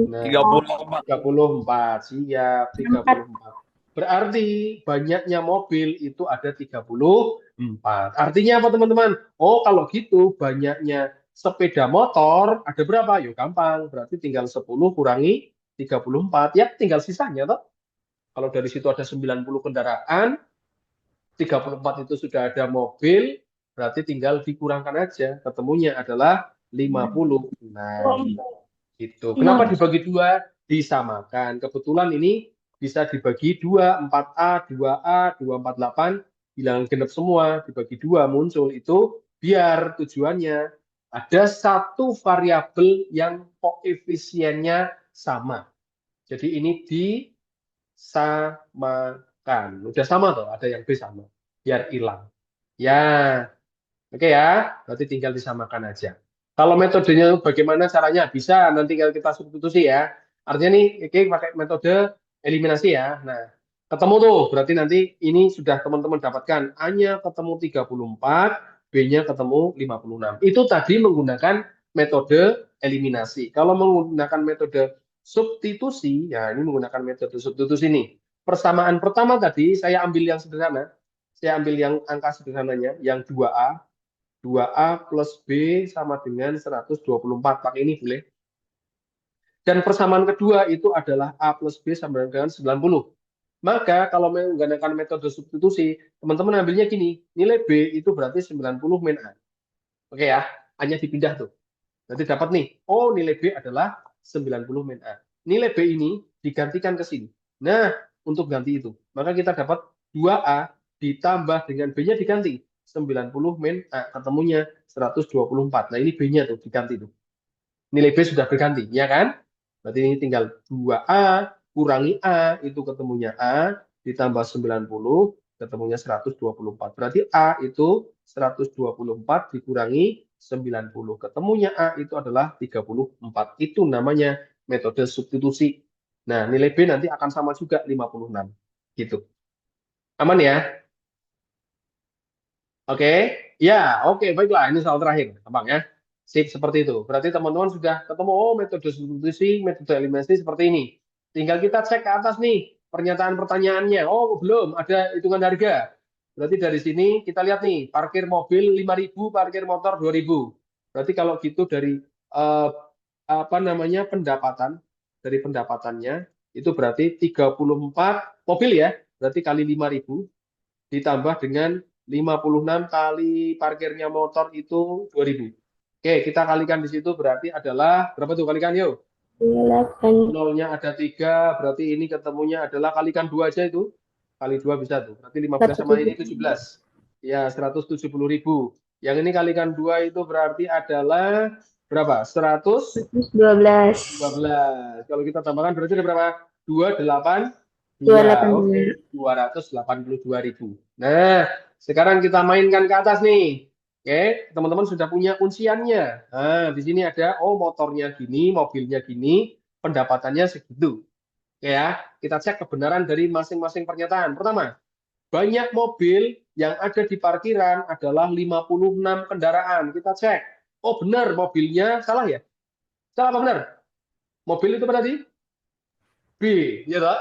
[SPEAKER 6] Nah, 34. Siap, 34. Berarti banyaknya mobil itu ada 34. Artinya apa, teman-teman? Oh, kalau gitu banyaknya sepeda motor ada berapa? Yuk, gampang. Berarti tinggal 10 kurangi 34. Ya, tinggal sisanya, toh. Kalau dari situ ada 90 kendaraan, 34 itu sudah ada mobil, berarti tinggal dikurangkan aja. Ketemunya adalah 50. Nah, gitu. Kenapa dibagi dua? Disamakan. Kebetulan ini bisa dibagi 2, 4A, 2A, 248, bilangan genap semua, dibagi 2 muncul itu biar tujuannya ada satu variabel yang koefisiennya sama. Jadi ini disamakan. Udah sama tuh, ada yang B sama. Biar hilang. Ya, oke ya. Berarti tinggal disamakan aja. Kalau metodenya bagaimana caranya? Bisa, nanti kita substitusi ya. Artinya nih, oke, pakai metode eliminasi ya. Nah, ketemu tuh, berarti nanti ini sudah teman-teman dapatkan. A-nya ketemu 34, B-nya ketemu 56. Itu tadi menggunakan metode eliminasi. Kalau menggunakan metode substitusi, ya ini menggunakan metode substitusi nih. Persamaan pertama tadi, saya ambil yang sederhana. Saya ambil yang angka sederhananya, yang 2A. 2A plus B sama dengan 124. Pakai ini boleh. Dan persamaan kedua itu adalah A plus B sama dengan 90. Maka kalau menggunakan metode substitusi, teman-teman ambilnya gini. Nilai B itu berarti 90 min A. Oke ya, hanya dipindah tuh. Nanti dapat nih, oh nilai B adalah 90 min A. Nilai B ini digantikan ke sini. Nah, untuk ganti itu, maka kita dapat 2A ditambah dengan B-nya diganti. 90 min A, ketemunya 124. Nah, ini B-nya tuh diganti tuh. Nilai B sudah berganti, ya kan? Berarti ini tinggal 2A kurangi A, itu ketemunya A, ditambah 90, ketemunya 124. Berarti A itu 124 dikurangi 90. Ketemunya A itu adalah 34. Itu namanya metode substitusi. Nah, nilai B nanti akan sama juga 56. Gitu. Aman ya? Oke, ya, oke, baiklah. Ini soal terakhir, Abang ya. Sip, seperti itu. Berarti teman-teman sudah ketemu, oh metode substitusi, metode eliminasi seperti ini. Tinggal kita cek ke atas nih, pernyataan pertanyaannya. Oh, belum, ada hitungan harga. Berarti dari sini kita lihat nih, parkir mobil 5.000, parkir motor 2.000. Berarti kalau gitu dari pendapatan, dari pendapatannya, itu berarti 34 mobil ya, berarti kali 5.000, ditambah dengan 56 kali parkirnya motor itu 2.000. Oke, kita kalikan di situ berarti adalah berapa tuh kalikan yuk?
[SPEAKER 4] 8.
[SPEAKER 6] Nolnya ada 3, berarti ini ketemunya adalah kalikan 2 aja itu. Kali 2 bisa tuh. Berarti 15 sama ini 17. Ya, 170.000. Yang ini kalikan 2 itu berarti adalah berapa? 112. Kalau kita tambahkan berarti ada berapa? 28. Ya, oke. 282.000. Nah, sekarang kita mainkan ke atas nih. Oke, teman-teman sudah punya kunciannya. Nah, di sini ada, oh motornya gini, mobilnya gini, pendapatannya segitu. Oke ya, kita cek kebenaran dari masing-masing pernyataan. Pertama, banyak mobil yang ada di parkiran adalah 56 kendaraan. Kita cek. Oh benar, mobilnya salah ya? Salah apa benar? Mobil itu berarti B, ya tak?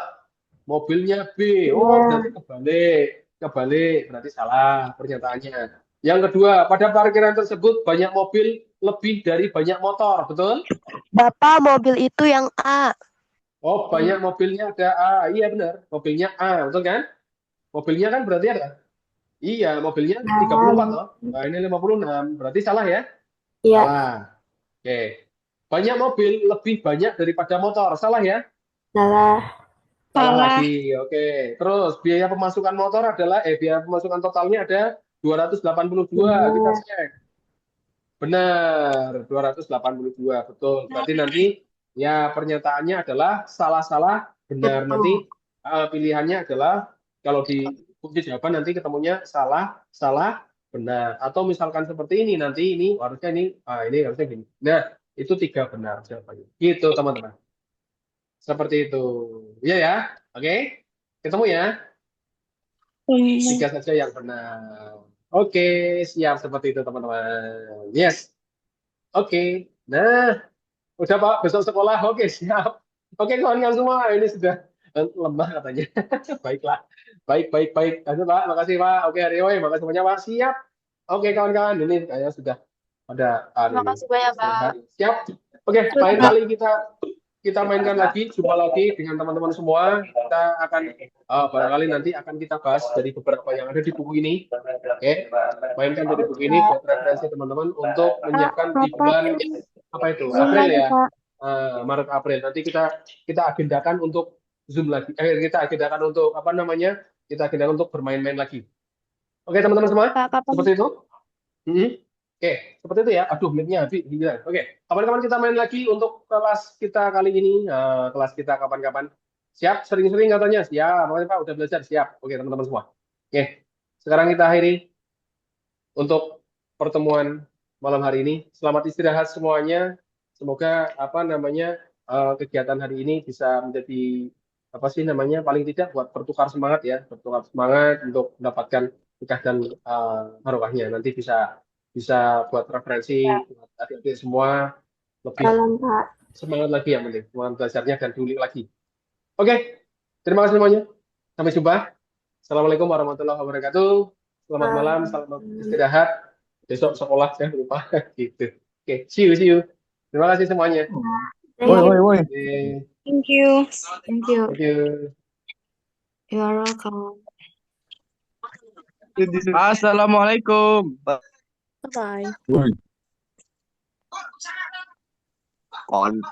[SPEAKER 6] Mobilnya B. Oh, berarti kebalik. Kebalik, berarti salah pernyataannya. Yang kedua, pada parkiran tersebut banyak mobil lebih dari banyak motor, betul?
[SPEAKER 12] Bapak, mobil itu yang A.
[SPEAKER 6] Oh, banyak mobilnya ada A. Iya benar, mobilnya A, betul kan? Mobilnya kan berarti ada. Iya, mobilnya 34 loh. Nah, ini 56. Berarti salah ya?
[SPEAKER 12] Iya.
[SPEAKER 6] Salah. Oke. Banyak mobil lebih banyak daripada motor. Salah ya?
[SPEAKER 12] Salah.
[SPEAKER 6] Salah lagi. Oke. Terus biaya pemasukan motor adalah biaya pemasukan totalnya ada 282. Kita cek. Benar, 282. Betul. Berarti nanti ya pernyataannya adalah salah-salah benar. Nanti pilihannya adalah kalau di kunci jawaban nanti ketemunya salah, salah, benar. Atau misalkan seperti ini nanti ini harusnya ini harusnya gini. Nah, itu 3 benar jawabannya. Gitu teman-teman. Seperti itu. Iya ya? Oke? Ketemu ya? 3 saja yang benar. Oke, siap seperti itu teman-teman. Yes. Oke. Nah, udah Pak, besok sekolah. Oke, siap. Oke, kawan-kawan semua, ini sudah lemah katanya. Baiklah. Baik. Lanjut Pak, makasih Pak. Oke, Aryoy, makasih semuanya Pak. Siap. Oke, kawan-kawan, ini kayaknya sudah ada.
[SPEAKER 8] Terima kasih banyak, Pak.
[SPEAKER 6] Siap. Oke, lain kali kita mainkan lagi, jumpa lagi dengan teman-teman semua. Kita akan barangkali nanti akan kita bahas dari beberapa yang ada di buku ini. Oke, mainkan dari buku ini buat referensi teman-teman untuk menyiapkan di bulan apa itu April ya, Maret April. Nanti kita agendakan untuk Zoom lagi. Kita agendakan untuk apa namanya? Kita agendakan untuk bermain-main lagi. Oke, teman-teman semua, seperti itu. Oke, seperti itu ya. Aduh, mic-nya habis. Oke, kapan-kapan kita main lagi untuk kelas kita kali ini. Kelas kita kapan-kapan. Siap, sering-sering katanya. Siap, makanya Pak udah belajar. Siap. Oke, teman-teman semua. Oke, sekarang kita akhiri untuk pertemuan malam hari ini. Selamat istirahat semuanya. Semoga kegiatan hari ini bisa menjadi paling tidak buat bertukar semangat ya, bertukar semangat untuk mendapatkan nikah dan marwahnya. Nanti bisa buat referensi buat adik-adik semua lebih semangat lagi ya, penting semangat belajarnya dan diulik lagi. Oke, terima kasih semuanya. Sampai jumpa. Assalamualaikum warahmatullahi wabarakatuh. Selamat malam, selamat istirahat. Besok sekolah jangan lupa gitu. Oke, see you. Terima kasih semuanya.
[SPEAKER 9] Woi.
[SPEAKER 8] Thank you.
[SPEAKER 6] Thank you.
[SPEAKER 8] You are welcome.
[SPEAKER 7] Assalamualaikum.
[SPEAKER 8] Bye.
[SPEAKER 7] Kon.